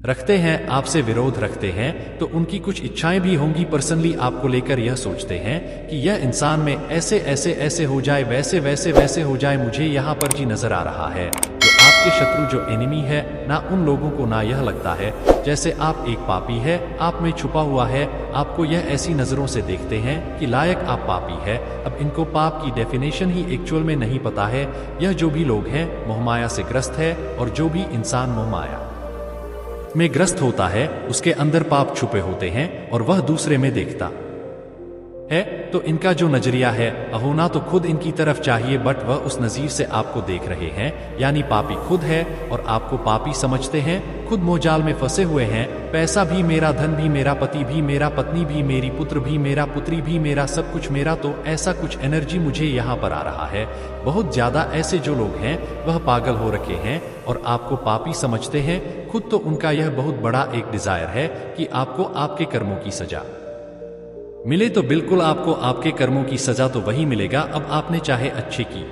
रखते हैं, आपसे विरोध रखते हैं, तो उनकी कुछ इच्छाएं भी होंगी। पर्सनली आपको लेकर यह सोचते हैं कि यह इंसान में ऐसे ऐसे ऐसे हो जाए, वैसे वैसे वैसे हो जाए। मुझे यहाँ पर जी नजर आ रहा है जो आपके शत्रु, जो एनिमी है ना, उन लोगों को ना यह लगता है जैसे आप एक पापी है, आप में छुपा हुआ है। आपको यह ऐसी नजरों से देखते हैं कि लायक आप पापी है। अब इनको पाप की डेफिनेशन ही एक्चुअल में नहीं पता है। यह जो भी लोग हैं मोहमाया से ग्रस्त है, और जो भी इंसान मोहमाया में ग्रस्त होता है उसके अंदर पाप छुपे होते हैं और वह दूसरे में देखता है। तो इनका जो नजरिया है, होना तो खुद इनकी तरफ चाहिए, बट वह उस नजीर से आपको देख रहे हैं, यानी पापी खुद है और आपको पापी समझते हैं। खुद मोजाल में फंसे हुए हैं। पैसा भी मेरा, धन भी मेरा, पति भी मेरा, पत्नी भी मेरी, पुत्र भी मेरा, पुत्री भी मेरा, सब कुछ मेरा। तो ऐसा कुछ एनर्जी मुझे यहाँ पर आ रहा है। बहुत ज्यादा ऐसे जो लोग हैं वह पागल हो रखे हैं और आपको पापी समझते हैं खुद। तो उनका यह बहुत बड़ा एक डिजायर है कि आपको आपके कर्मों की सजा मिले। तो बिल्कुल आपको आपके कर्मों की सजा तो वही मिलेगा। अब आपने चाहे अच्छे की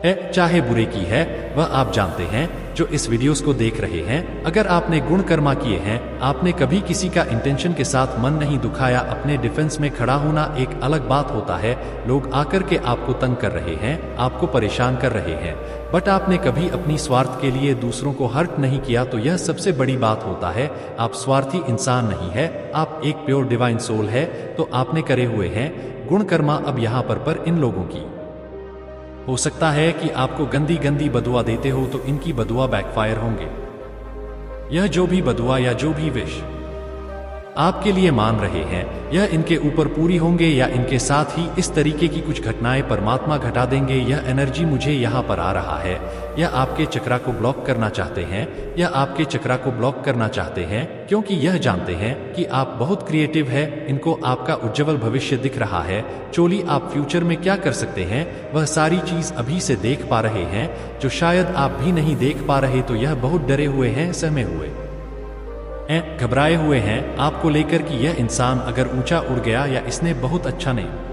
है चाहे बुरे की है, वह आप जानते हैं जो इस वीडियोस को देख रहे हैं। अगर आपने गुण कर्मा किए हैं, आपने कभी किसी का इंटेंशन के साथ मन नहीं दुखाया, अपने डिफेंस में खड़ा होना एक अलग बात होता है। लोग आकर के आपको तंग कर रहे हैं, आपको परेशान कर रहे हैं, बट आपने कभी अपनी स्वार्थ के लिए दूसरों को हर्ट नहीं किया, तो यह सबसे बड़ी बात होता है। आप स्वार्थी इंसान नहीं है, आप एक प्योर डिवाइन सोल है। तो आपने करे हुए हैं गुण कर्मा। अब यहाँ पर इन लोगों की हो सकता है कि आपको गंदी गंदी बदुआ देते हो, तो इनकी बदुआ बैकफायर होंगे। यह जो भी बदुआ या जो भी विश आपके लिए मान रहे हैं, यह इनके ऊपर पूरी होंगे, या इनके साथ ही इस तरीके की कुछ घटनाएं परमात्मा घटा देंगे। यह एनर्जी मुझे यहाँ पर आ रहा है। यह आपके चक्रा को ब्लॉक करना चाहते हैं, यह आपके चक्रा को ब्लॉक करना चाहते हैं, क्योंकि यह जानते हैं कि आप बहुत क्रिएटिव है। इनको आपका उज्जवल भविष्य दिख रहा है। चोली आप फ्यूचर में क्या कर सकते हैं, वह सारी चीज अभी से देख पा रहे हैं, जो शायद आप भी नहीं देख पा रहे। तो यह बहुत डरे हुए हैं, सहमे हुए घबराए हुए हैं आपको लेकर कि यह इंसान अगर ऊंचा उड़ गया या इसने बहुत अच्छा नहीं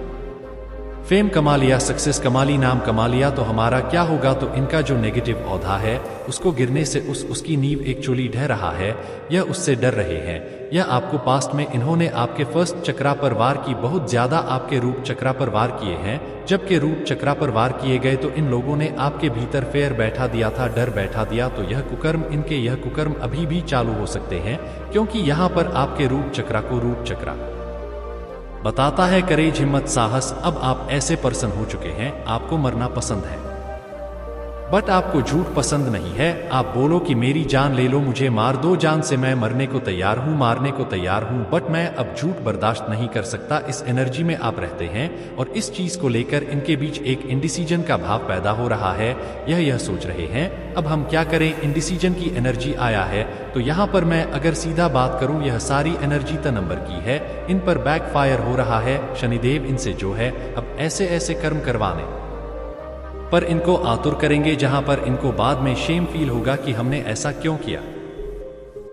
फेम कमा लिया, सक्सेस कमा ली, नाम कमा लिया, तो हमारा क्या होगा। तो इनका जो नेगेटिव औधा है उसको गिरने से उसकी नींव एक चोली ढह रहा है। यह उससे डर रहे हैं। यह आपको पास्ट में इन्होंने आपके फर्स्ट चक्रा पर वार की, बहुत ज्यादा आपके रूप चक्रा पर वार किए हैं। जबकि रूप चक्रा पर वार किए गए तो इन लोगों ने आपके भीतर फेयर बैठा दिया था, डर बैठा दिया। तो यह कुकर्म, इनके यह कुकर्म अभी भी चालू हो सकते हैं, क्योंकि यहाँ पर आपके रूप चक्रा को रूप चक्रा बताता है करेज, हिम्मत, साहस। अब आप ऐसे पर्सन हो चुके हैं, आपको मरना पसंद है, बट आपको झूठ पसंद नहीं है। आप बोलो कि मेरी जान ले लो, मुझे मार दो, जान से मैं मरने को तैयार हूं, मारने को तैयार हूं, बट मैं अब झूठ बर्दाश्त नहीं कर सकता। इस एनर्जी में आप रहते हैं और इस चीज को लेकर इनके बीच एक इंडिसीजन का भाव पैदा हो रहा है। यह सोच रहे हैं अब हम क्या करें, इंडिसीजन की एनर्जी आया है। तो यहाँ पर मैं अगर सीधा बात करूं, यह सारी एनर्जी त नंबर की है, इन पर बैकफायर हो रहा है। शनिदेव इनसे जो है अब ऐसे ऐसे कर्म करवाने पर इनको आतुर करेंगे, जहां पर इनको बाद में शेम फील होगा कि हमने ऐसा क्यों किया।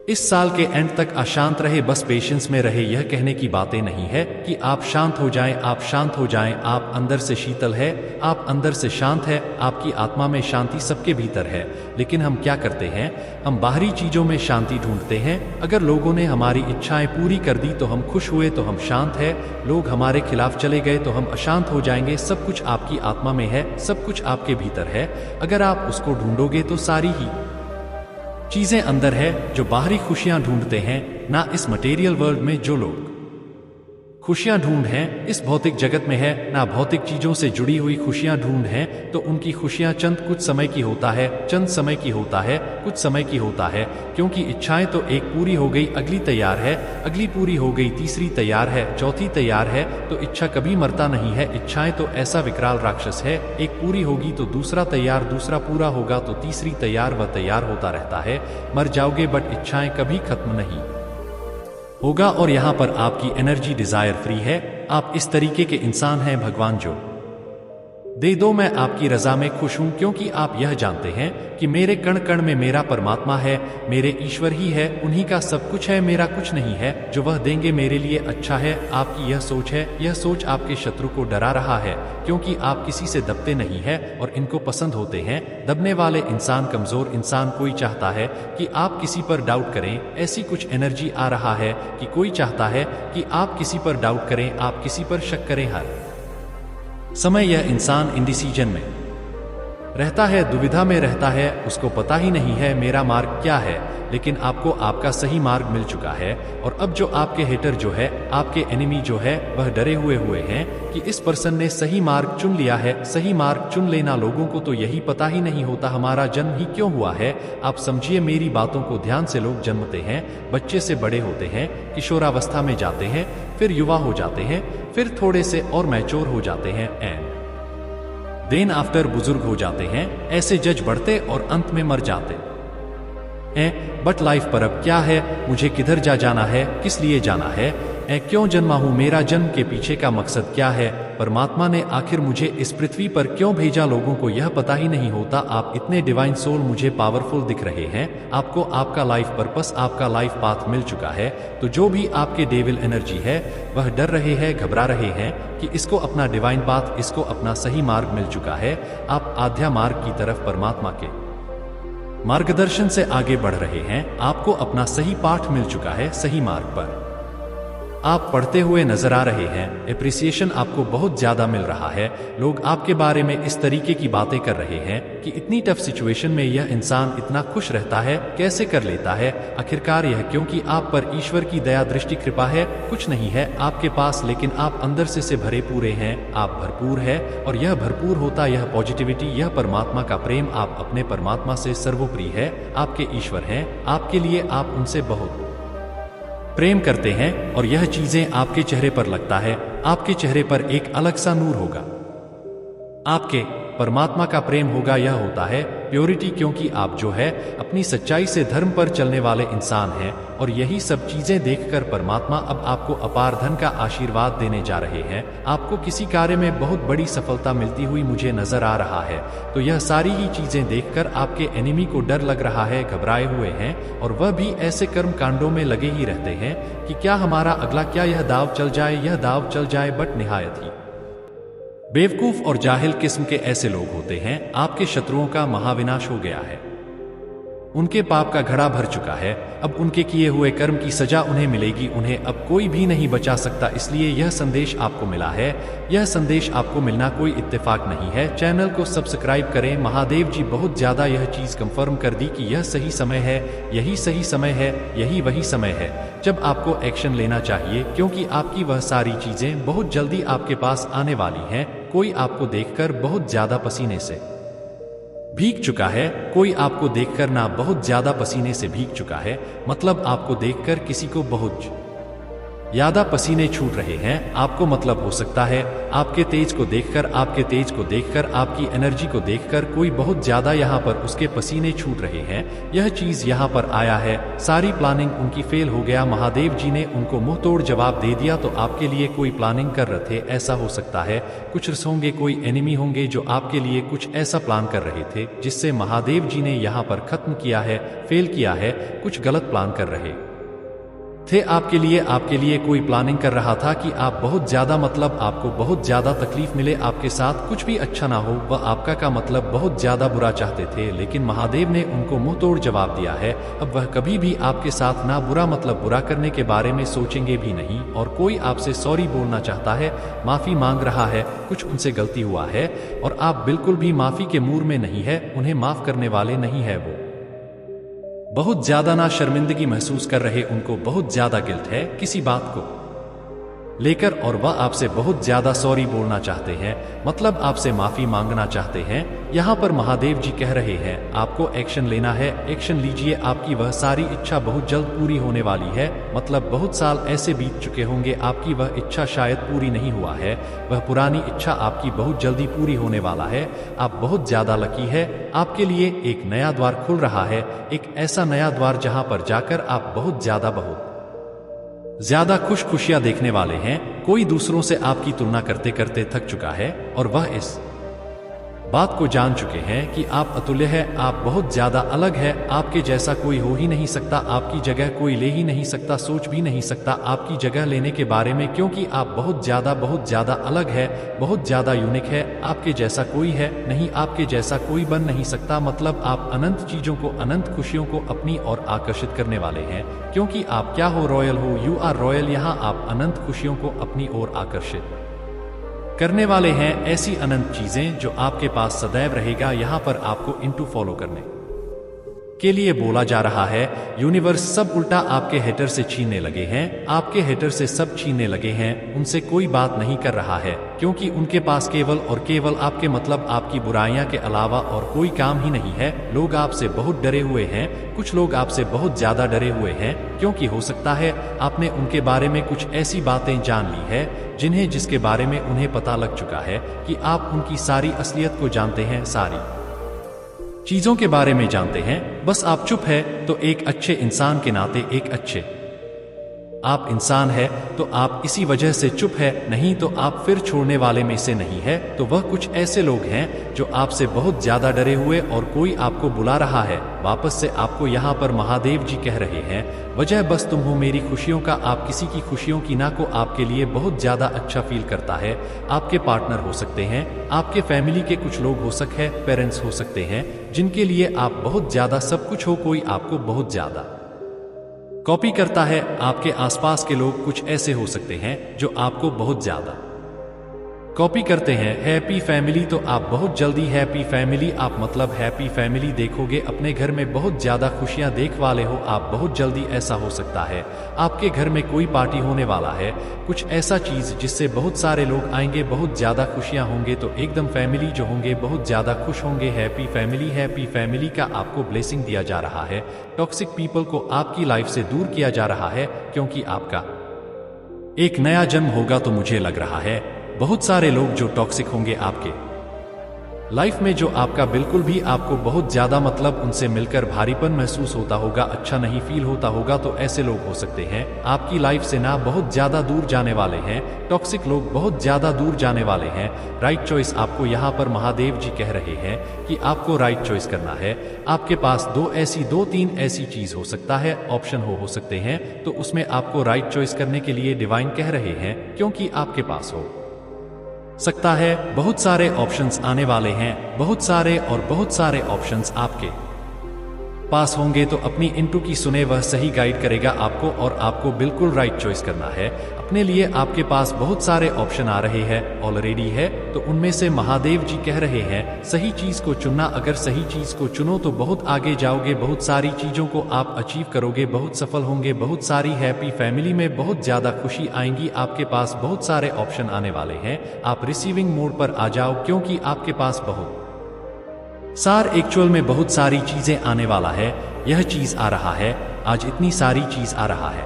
इस साल के एंड तक अशांत रहे, बस पेशेंस में रहे। यह कहने की बातें नहीं है कि आप शांत हो जाएं, आप शांत हो जाएं। आप अंदर से शीतल है, आप अंदर से शांत है, आपकी आत्मा में शांति सबके भीतर है। लेकिन हम क्या करते हैं, हम बाहरी चीजों में शांति ढूंढते हैं। अगर लोगों ने हमारी इच्छाएं पूरी कर दी तो हम खुश हुए, तो हम शांत है। लोग हमारे खिलाफ चले गए तो हम अशांत हो जाएंगे। सब कुछ आपकी आत्मा में है, सब कुछ आपके भीतर है। अगर आप उसको ढूंढोगे तो सारी ही चीजें अंदर है। जो बाहरी खुशियां ढूंढते हैं ना, इस मटेरियल वर्ल्ड में जो लोग खुशियां ढूंढ हैं इस भौतिक जगत में है ना, भौतिक चीजों से जुड़ी हुई खुशियां ढूंढ हैं, तो उनकी खुशियां चंद कुछ समय की होता है, चंद समय की होता है, कुछ समय की होता है। क्योंकि इच्छाएं तो एक पूरी हो गई, अगली तैयार है, अगली पूरी हो गई, तीसरी तैयार है, चौथी तैयार है। तो इच्छा कभी मरता नहीं है। इच्छाएं तो ऐसा विकराल राक्षस है, एक पूरी होगी तो दूसरा तैयार, दूसरा पूरा होगा तो तीसरी तैयार, वह तैयार होता रहता है। मर जाओगे बट इच्छाएं कभी खत्म नहीं होगा। और यहाँ पर आपकी एनर्जी डिजायर फ्री है। आप इस तरीके के इंसान हैं भगवान जो दे दो, मैं आपकी रजा में खुश हूं, क्योंकि आप यह जानते हैं कि मेरे कण कण में मेरा परमात्मा है, मेरे ईश्वर ही है, उन्हीं का सब कुछ है, मेरा कुछ नहीं है। जो वह देंगे मेरे लिए अच्छा है। आपकी यह सोच है, यह सोच आपके शत्रु को डरा रहा है, क्योंकि आप किसी से दबते नहीं है और इनको पसंद होते हैं दबने वाले इंसान, कमजोर इंसान। कोई चाहता है कि आप किसी पर डाउट करें, ऐसी कुछ एनर्जी आ रहा है कि कोई चाहता है कि आप किसी पर डाउट करें, आप किसी पर शक करें। हर समय यह इंसान इंडिसीजन में रहता है, दुविधा में रहता है, उसको पता ही नहीं है मेरा मार्ग क्या है। लेकिन आपको आपका सही मार्ग मिल चुका है, और अब जो आपके हेटर जो है, आपके एनिमी जो है, वह डरे हुए हैं कि इस पर्सन ने सही मार्ग चुन लिया है। सही मार्ग चुन लेना, लोगों को तो यही पता ही नहीं होता हमारा जन्म ही क्यों हुआ है। आप समझिए मेरी बातों को ध्यान से। लोग जन्मते हैं, बच्चे से बड़े होते हैं, किशोरावस्था में जाते हैं, फिर युवा हो जाते हैं, फिर थोड़े से और मैच्योर हो जाते हैं, एंड देन आफ्टर बुजुर्ग हो जाते हैं। ऐसे जज बढ़ते और अंत में मर जाते हैं। बट लाइफ पर अब क्या है, मुझे किधर जाना है, किस लिए जाना है, क्यों जन्मा हूं, मेरा जन्म के पीछे का मकसद क्या है, परमात्मा ने आखिर मुझे इस पृथ्वी पर क्यों भेजा। लोगों को यह पता ही नहीं होता। आप इतने डिवाइन सोल मुझे पावरफुल दिख रहे हैं, आपको आपका लाइफ पर्पस, आपका लाइफ पाथ मिल चुका है। तो जो भी आपके डेविल एनर्जी है, वह डर रहे हैं, घबरा रहे हैं कि इसको अपना डिवाइन पाथ, इसको अपना सही मार्ग मिल चुका है। आप आध्या मार्ग की तरफ परमात्मा के मार्गदर्शन से आगे बढ़ रहे हैं। आपको अपना सही पाठ मिल चुका है, सही मार्ग पर आप पढ़ते हुए नजर आ रहे हैं। एप्रिसिएशन आपको बहुत ज्यादा मिल रहा है। लोग आपके बारे में इस तरीके की बातें कर रहे हैं कि इतनी टफ सिचुएशन में यह इंसान इतना खुश रहता है, कैसे कर लेता है। आखिरकार यह क्योंकि आप पर ईश्वर की दया दृष्टि कृपा है, कुछ नहीं है आपके पास, लेकिन आप अंदर से भरे पूरे हैं, आप भरपूर है। और यह भरपूर होता, यह पॉजिटिविटी, यह परमात्मा का प्रेम, आप अपने परमात्मा से सर्वोपरि है, आपके ईश्वर हैं, आपके लिए आप उनसे बहुत प्रेम करते हैं। और यह चीजें आपके चेहरे पर लगता है, आपके चेहरे पर एक अलग सा नूर होगा, आपके परमात्मा का प्रेम होगा। यह होता है प्योरिटी, क्योंकि आप जो है अपनी सच्चाई से धर्म पर चलने वाले इंसान हैं। और यही सब चीजें देखकर परमात्मा अब आपको अपार धन का आशीर्वाद देने जा रहे हैं। आपको किसी कार्य में बहुत बड़ी सफलता मिलती हुई मुझे नजर आ रहा है। तो यह सारी ही चीजें देखकर आपके एनिमी को डर लग रहा है, घबराए हुए हैं, और वह भी ऐसे कर्म कांडों में लगे ही रहते हैं कि क्या हमारा अगला, क्या यह दाव चल जाए, यह दाव चल जाए। बट निहायत ही बेवकूफ और जाहिल किस्म के ऐसे लोग होते हैं। आपके शत्रुओं का महाविनाश हो गया है, उनके पाप का घड़ा भर चुका है। अब उनके किए हुए कर्म की सजा उन्हें मिलेगी, उन्हें अब कोई भी नहीं बचा सकता। इसलिए यह संदेश आपको मिला है, यह संदेश आपको मिलना कोई इत्तेफाक नहीं है। चैनल को सब्सक्राइब करें। महादेव जी बहुत ज्यादा यह चीज कंफर्म कर दी कि यह सही समय है, यही सही समय है, यही वही समय है जब आपको एक्शन लेना चाहिए, क्योंकि आपकी वह सारी चीजें बहुत जल्दी आपके पास आने वाली हैं। कोई आपको देखकर बहुत ज्यादा पसीने से भीग चुका है, कोई आपको देखकर ना बहुत ज्यादा पसीने से भीग चुका है, मतलब आपको देखकर किसी को बहुत ज्यादा पसीने छूट रहे हैं। आपको मतलब हो सकता है आपके तेज को देखकर, आपके तेज को देखकर, आपकी एनर्जी को देखकर कोई बहुत ज्यादा यहाँ पर उसके पसीने छूट रहे हैं। यह चीज यहाँ पर आया है, सारी प्लानिंग उनकी फेल हो गया। महादेव जी ने उनको मुंह तोड़ जवाब दे दिया। तो आपके लिए कोई प्लानिंग कर रहे थे, ऐसा हो सकता है कुछ रस होंगे, कोई एनिमी होंगे जो आपके लिए कुछ ऐसा प्लान कर रहे थे जिससे महादेव जी ने यहाँ पर खत्म किया है, फेल किया है, कुछ गलत प्लान कर रहे थे आपके लिए कोई प्लानिंग कर रहा था कि आप बहुत ज्यादा, मतलब आपको बहुत ज्यादा तकलीफ मिले, आपके साथ कुछ भी अच्छा ना हो। वह आपका का मतलब बहुत ज्यादा बुरा चाहते थे, लेकिन महादेव ने उनको मुंह तोड़ जवाब दिया है। अब वह कभी भी आपके साथ ना बुरा, मतलब बुरा करने के बारे में सोचेंगे भी नहीं। और कोई आपसे सॉरी बोलना चाहता है, माफी मांग रहा है, कुछ उनसे गलती हुआ है और आप बिल्कुल भी माफी के मूड में नहीं है, उन्हें माफ करने वाले नहीं है। वो बहुत ज्यादा ना शर्मिंदगी महसूस कर रहे, उनको बहुत ज्यादा गिल्ट है किसी बात को लेकर, और वह आपसे बहुत ज्यादा सॉरी बोलना चाहते हैं, मतलब आपसे माफी मांगना चाहते हैं। यहाँ पर महादेव जी कह रहे हैं आपको एक्शन लेना है, एक्शन लीजिए। आपकी वह सारी इच्छा बहुत जल्द पूरी होने वाली है, मतलब बहुत साल ऐसे बीत चुके होंगे, आपकी वह इच्छा शायद पूरी नहीं हुआ है, वह पुरानी इच्छा आपकी बहुत जल्दी पूरी होने वाला है। आप बहुत ज्यादा लकी है, आपके लिए एक नया द्वार खुल रहा है, एक ऐसा नया द्वार जहां पर जाकर आप बहुत ज्यादा खुशियां देखने वाले हैं। कोई दूसरों से आपकी तुलना करते करते थक चुका है और वह इस बात को जान चुके हैं कि आप अतुल्य है, आप बहुत ज्यादा अलग है, आपके जैसा कोई हो ही नहीं सकता, आपकी जगह कोई ले ही नहीं सकता, सोच भी नहीं सकता आपकी जगह लेने के बारे में, क्योंकि आप बहुत ज्यादा अलग है, बहुत ज्यादा यूनिक है, आपके जैसा कोई है नहीं, आपके जैसा कोई बन नहीं सकता। मतलब आप अनंत चीजों को, अनंत खुशियों को अपनी ओर आकर्षित करने वाले हैं, क्योंकि आप क्या हो, रॉयल हो, यू आर रॉयल। यहाँ आप अनंत खुशियों को अपनी ओर आकर्षित करने वाले हैं, ऐसी अनंत चीजें जो आपके पास सदैव रहेगा। यहाँ पर आपको इनटू फॉलो करने के लिए बोला जा रहा है। यूनिवर्स सब उल्टा आपके हेटर से छीनने लगे हैं, आपके हेटर से सब छीनने लगे हैं, उनसे कोई बात नहीं कर रहा है, क्योंकि उनके पास केवल और केवल आपके, मतलब आपकी बुराइयां के अलावा और कोई काम ही नहीं है। लोग आपसे बहुत डरे हुए हैं, कुछ लोग आपसे बहुत ज्यादा डरे हुए हैं, क्योंकि हो सकता है आपने उनके बारे में कुछ ऐसी बातें जान ली है जिसके बारे में उन्हें पता लग चुका है कि आप उनकी सारी असलियत को जानते हैं, सारी चीजों के बारे में जानते हैं। बस आप चुप है तो एक अच्छे इंसान के नाते, एक अच्छे आप इंसान है तो आप इसी वजह से चुप है, नहीं तो आप फिर छोड़ने वाले में से नहीं है। तो वह कुछ ऐसे लोग हैं जो आपसे बहुत ज्यादा डरे हुए, और कोई आपको बुला रहा है वापस से आपको। यहाँ पर महादेव जी कह रहे हैं, वजह बस तुम हो मेरी खुशियों का। आप किसी की खुशियों की ना को आपके लिए बहुत ज्यादा अच्छा फील करता है। आपके पार्टनर हो सकते हैं, आपके फैमिली के कुछ लोग हो सकते हैं, पेरेंट्स हो सकते हैं, जिनके लिए आप बहुत ज्यादा सब कुछ हो। कोई आपको बहुत ज्यादा कॉपी करता है, आपके आसपास के लोग कुछ ऐसे हो सकते हैं जो आपको बहुत ज्यादा कॉपी करते हैं। हैप्पी फैमिली, तो आप बहुत जल्दी हैप्पी फैमिली, आप मतलब हैप्पी फैमिली देखोगे, अपने घर में बहुत ज्यादा खुशियां देख वाले हो आप बहुत जल्दी। ऐसा हो सकता है आपके घर में कोई पार्टी होने वाला है, कुछ ऐसा चीज जिससे बहुत सारे लोग आएंगे, बहुत ज्यादा खुशियां होंगे, तो एकदम फैमिली जो होंगे बहुत ज्यादा खुश होंगे। हैप्पी फैमिली का आपको ब्लेसिंग दिया जा रहा है। टॉक्सिक पीपल को आपकी लाइफ से दूर किया जा रहा है, क्योंकि आपका एक नया जन्म होगा। तो मुझे लग रहा है बहुत सारे लोग जो टॉक्सिक होंगे आपके लाइफ में, जो आपका बिल्कुल भी आपको बहुत ज्यादा, मतलब उनसे मिलकर भारीपन महसूस होता होगा, अच्छा नहीं फील होता होगा, तो ऐसे लोग हो सकते हैं आपकी लाइफ से ना बहुत ज्यादा दूर जाने वाले हैं। टॉक्सिक लोग बहुत ज्यादा दूर जाने वाले हैं। राइट चॉइस, आपको यहाँ पर महादेव जी कह रहे हैं कि आपको राइट चॉइस करना है। आपके पास दो तीन ऐसी चीज हो सकता है, ऑप्शन हो सकते हैं, तो उसमें आपको राइट चॉइस करने के लिए डिवाइन कह रहे हैं, क्योंकि आपके पास हो सकता है बहुत सारे ऑप्शंस आने वाले हैं, बहुत सारे ऑप्शंस आपके पास होंगे। तो अपनी इनटू की सुने, वह सही गाइड करेगा आपको, और आपको बिल्कुल राइट चॉइस करना है अपने लिए। आपके पास बहुत सारे ऑप्शन आ रहे हैं ऑलरेडी है, तो उनमें से महादेव जी कह रहे हैं सही चीज को चुनना। अगर सही चीज को चुनो तो बहुत आगे जाओगे, बहुत सारी चीजों को आप अचीव करोगे, बहुत सफल होंगे, बहुत सारी हैप्पी फैमिली में बहुत ज्यादा खुशी आएंगी। आपके पास बहुत सारे ऑप्शन आने वाले हैं, आप रिसीविंग मोड पर आ जाओ, क्योंकि आपके पास बहुत एक्चुअल में बहुत सारी चीजें आने वाला है। यह चीज आ रहा है आज, इतनी सारी चीज आ रहा है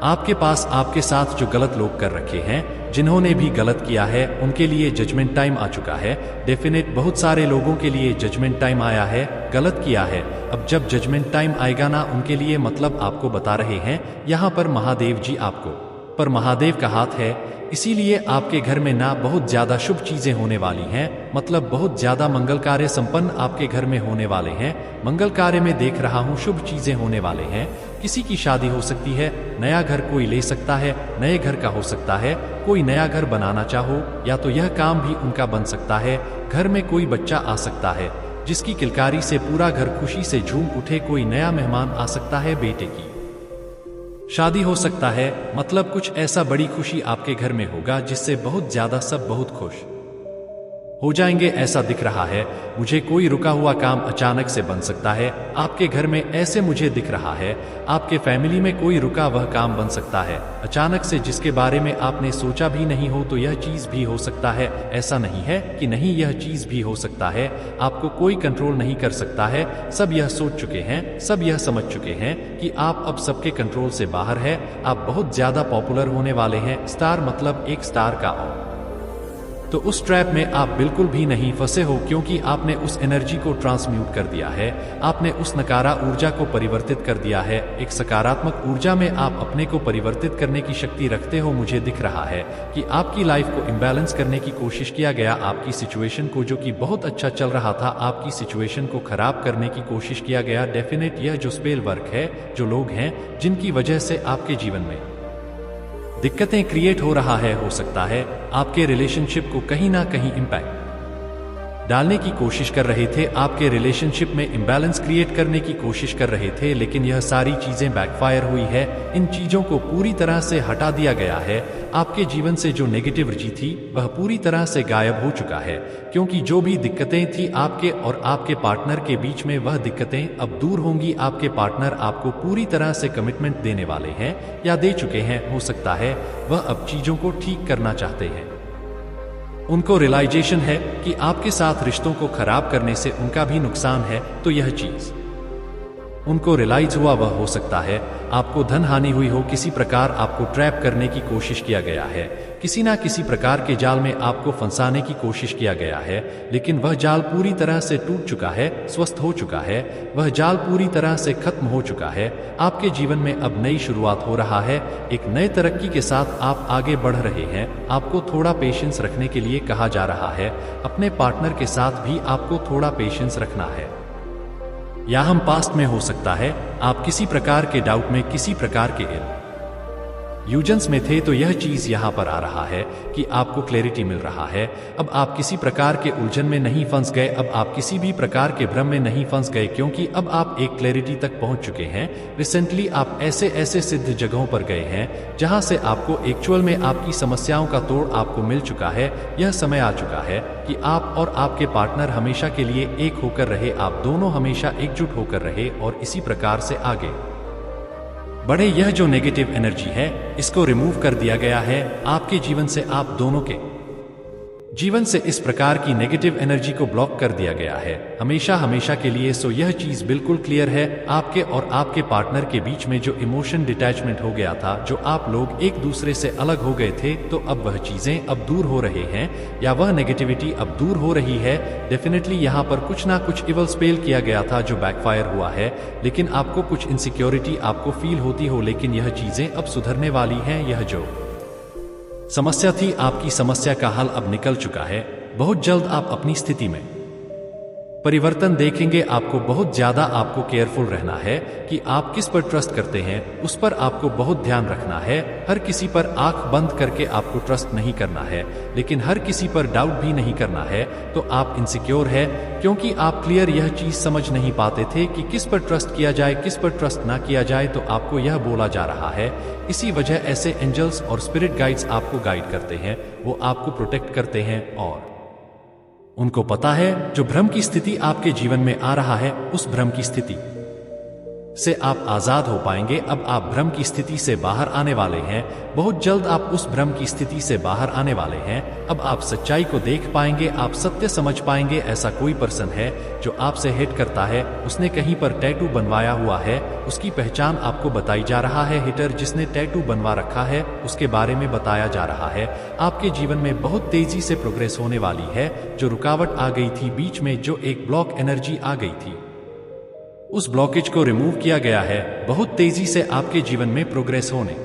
आपके पास। आपके साथ जो गलत लोग कर रखे हैं, जिन्होंने भी गलत किया है, उनके लिए जजमेंट टाइम आ चुका है। डेफिनेट बहुत सारे लोगों के लिए जजमेंट टाइम आया है, गलत किया है। अब जब जजमेंट टाइम आएगा ना उनके लिए, मतलब आपको बता रहे हैं यहाँ पर महादेव जी, आपको पर महादेव का हाथ है, इसीलिए आपके घर में ना बहुत ज्यादा शुभ चीजें होने वाली हैं। मतलब बहुत ज्यादा मंगल कार्य संपन्न आपके घर में होने वाले हैं। मंगल कार्य में देख रहा हूँ शुभ चीजें होने वाले हैं। किसी की शादी हो सकती है, नया घर कोई ले सकता है, नए घर का हो सकता है, कोई नया घर बनाना चाहो, या तो यह काम भी उनका बन सकता है। घर में कोई बच्चा आ सकता है जिसकी किलकारी से पूरा घर खुशी से झूम उठे। कोई नया मेहमान आ सकता है, बेटे की शादी हो सकता है। मतलब कुछ ऐसा बड़ी खुशी आपके घर में होगा जिससे बहुत ज्यादा सब बहुत खुश हो जाएंगे, ऐसा दिख रहा है मुझे। कोई रुका हुआ काम अचानक से बन सकता है आपके घर में, ऐसे मुझे दिख रहा है। आपके फैमिली में कोई रुका वह काम बन सकता है अचानक से, जिसके बारे में आपने सोचा भी नहीं हो, तो यह चीज भी हो सकता है। ऐसा नहीं है कि नहीं, यह चीज भी हो सकता है। आपको कोई कंट्रोल नहीं कर सकता है। सब यह सोच चुके हैं, सब यह समझ चुके हैं कि आप अब सबके कंट्रोल से बाहर है। आप बहुत ज्यादा पॉपुलर होने वाले हैं। स्टार मतलब एक स्टार का तो उस ट्रैप में आप बिल्कुल भी नहीं फंसे हो, क्योंकि आपने उस एनर्जी को ट्रांसम्यूट कर दिया है। आपने उस नकारा ऊर्जा को परिवर्तित कर दिया है। एक सकारात्मक ऊर्जा में आप अपने को परिवर्तित करने की शक्ति रखते हो। मुझे दिख रहा है कि आपकी लाइफ को इम्बैलेंस करने की कोशिश किया गया, आपकी सिचुएशन को जो कि बहुत अच्छा चल रहा था, आपकी सिचुएशन को खराब करने की कोशिश किया गया। डेफिनेट यह जो स्पेल वर्क है, जो लोग हैं जिनकी वजह से आपके जीवन में दिक्कतें क्रिएट हो रहा है, हो सकता है आपके रिलेशनशिप को कहीं ना कहीं इम्पैक्ट डालने की कोशिश कर रहे थे, आपके रिलेशनशिप में इंबैलेंस क्रिएट करने की कोशिश कर रहे थे, लेकिन यह सारी चीजें बैकफायर हुई है। इन चीजों को पूरी तरह से हटा दिया गया है। आपके जीवन से जो नेगेटिव एनर्जी थी वह पूरी तरह से गायब हो चुका है, क्योंकि जो भी दिक्कतें थी आपके और आपके पार्टनर के बीच में, वह दिक्कतें अब दूर होंगी। आपके पार्टनर आपको पूरी तरह से कमिटमेंट देने वाले हैं या दे चुके हैं। हो सकता है वह अब चीजों को ठीक करना चाहते हैं। उनको रियलाइजेशन है कि आपके साथ रिश्तों को खराब करने से उनका भी नुकसान है, तो यह चीज उनको रियलाइज हुआ। वह हो सकता है आपको धन हानि हुई हो, किसी प्रकार आपको ट्रैप करने की कोशिश किया गया है, किसी ना किसी प्रकार के जाल में आपको फंसाने की कोशिश किया गया है, लेकिन वह जाल पूरी तरह से टूट चुका है, स्वस्थ हो चुका है, वह जाल पूरी तरह से खत्म हो चुका है। आपके जीवन में अब नई शुरुआत हो रहा है, एक नए तरक्की के साथ आप आगे बढ़ रहे हैं। आपको थोड़ा पेशेंस रखने के लिए कहा जा रहा है। अपने पार्टनर के साथ भी आपको थोड़ा पेशेंस रखना है। या हम पास्ट में हो सकता है आप किसी प्रकार के डाउट में, किसी प्रकार के यूजन्स में थे, तो यह चीज यहां पर आ रहा है कि आपको क्लैरिटी मिल रहा है। अब आप किसी प्रकार के उलझन में नहीं फंस गए, अब आप किसी भी प्रकार के भ्रम में नहीं फंस गए, क्योंकि अब आप एक क्लैरिटी तक पहुंच चुके हैं। रिसेंटली आप ऐसे ऐसे सिद्ध जगहों पर गए हैं जहां से आपको एक्चुअल में आपकी समस्याओं का तोड़ आपको मिल चुका है। यह समय आ चुका है कि आप और आपके पार्टनर हमेशा के लिए एक होकर रहे, आप दोनों हमेशा एकजुट होकर रहे और इसी प्रकार से आगे बढ़े। यह जो नेगेटिव एनर्जी है इसको रिमूव कर दिया गया है आपके जीवन से, आप दोनों के जीवन से इस प्रकार की नेगेटिव एनर्जी को ब्लॉक कर दिया गया है हमेशा हमेशा के लिए। सो यह चीज बिल्कुल क्लियर है। आपके और आपके पार्टनर के बीच में जो इमोशन डिटैचमेंट हो गया था, जो आप लोग एक दूसरे से अलग हो गए थे, तो अब वह चीजें अब दूर हो रहे हैं, या वह नेगेटिविटी अब दूर हो रही है। डेफिनेटली यहाँ पर कुछ ना कुछ इवल स्पेल किया गया था जो बैकफायर हुआ है, लेकिन आपको कुछ इनसिक्योरिटी आपको फील होती हो, लेकिन यह चीजें अब सुधरने वाली हैं। यह जो समस्या थी, आपकी समस्या का हल अब निकल चुका है। बहुत जल्द आप अपनी स्थिति में परिवर्तन देखेंगे। आपको बहुत ज्यादा आपको केयरफुल रहना है कि आप किस पर ट्रस्ट करते हैं, उस पर आपको बहुत ध्यान रखना है। हर किसी पर आंख बंद करके आपको ट्रस्ट नहीं करना है, लेकिन हर किसी पर डाउट भी नहीं करना है। तो आप इनसिक्योर है क्योंकि आप क्लियर यह चीज समझ नहीं पाते थे कि किस पर ट्रस्ट किया जाए, किस पर ट्रस्ट ना किया जाए, तो आपको यह बोला जा रहा है। इसी वजह ऐसे एंजल्स और स्पिरिट गाइड्स आपको गाइड करते हैं, वो आपको प्रोटेक्ट करते हैं, और उनको पता है जो भ्रम की स्थिति आपके जीवन में आ रहा है, उस भ्रम की स्थिति से आप आजाद हो पाएंगे। अब आप भ्रम की स्थिति से बाहर आने वाले हैं। बहुत जल्द आप उस भ्रम की स्थिति से बाहर आने वाले हैं। अब आप सच्चाई को देख पाएंगे, आप सत्य समझ पाएंगे। ऐसा कोई पर्सन है जो आपसे हेट करता है, उसने कहीं पर टैटू बनवाया हुआ है, उसकी पहचान आपको बताई जा रहा है। हिटर जिसने टैटू बनवा रखा है उसके बारे में बताया जा रहा है। आपके जीवन में बहुत तेजी से प्रोग्रेस होने वाली है। जो रुकावट आ गई थी बीच में, जो एक ब्लॉक एनर्जी आ गई थी, उस ब्लॉकेज को रिमूव किया गया है। बहुत तेजी से आपके जीवन में प्रोग्रेस होने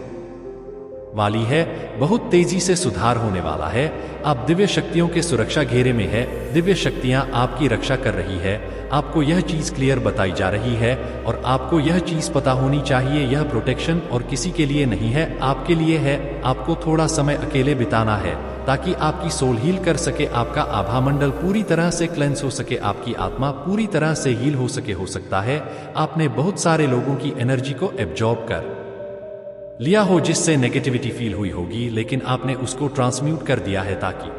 वाली है, बहुत तेजी से सुधार होने वाला है। आप दिव्य शक्तियों के सुरक्षा घेरे में है, दिव्य शक्तियां आपकी रक्षा कर रही है। आपको यह चीज क्लियर बताई जा रही है और आपको यह चीज पता होनी चाहिए, यह प्रोटेक्शन और किसी के लिए नहीं है, आपके लिए है। आपको थोड़ा समय अकेले बिताना है ताकि आपकी सोल हील कर सके, आपका आभा मंडल पूरी तरह से क्लेंस हो सके, आपकी आत्मा पूरी तरह से हील हो सके। हो सकता है आपने बहुत सारे लोगों की एनर्जी को एब्जॉर्ब कर लिया हो जिससे नेगेटिविटी फील हुई होगी, लेकिन आपने उसको ट्रांसम्यूट कर दिया है ताकि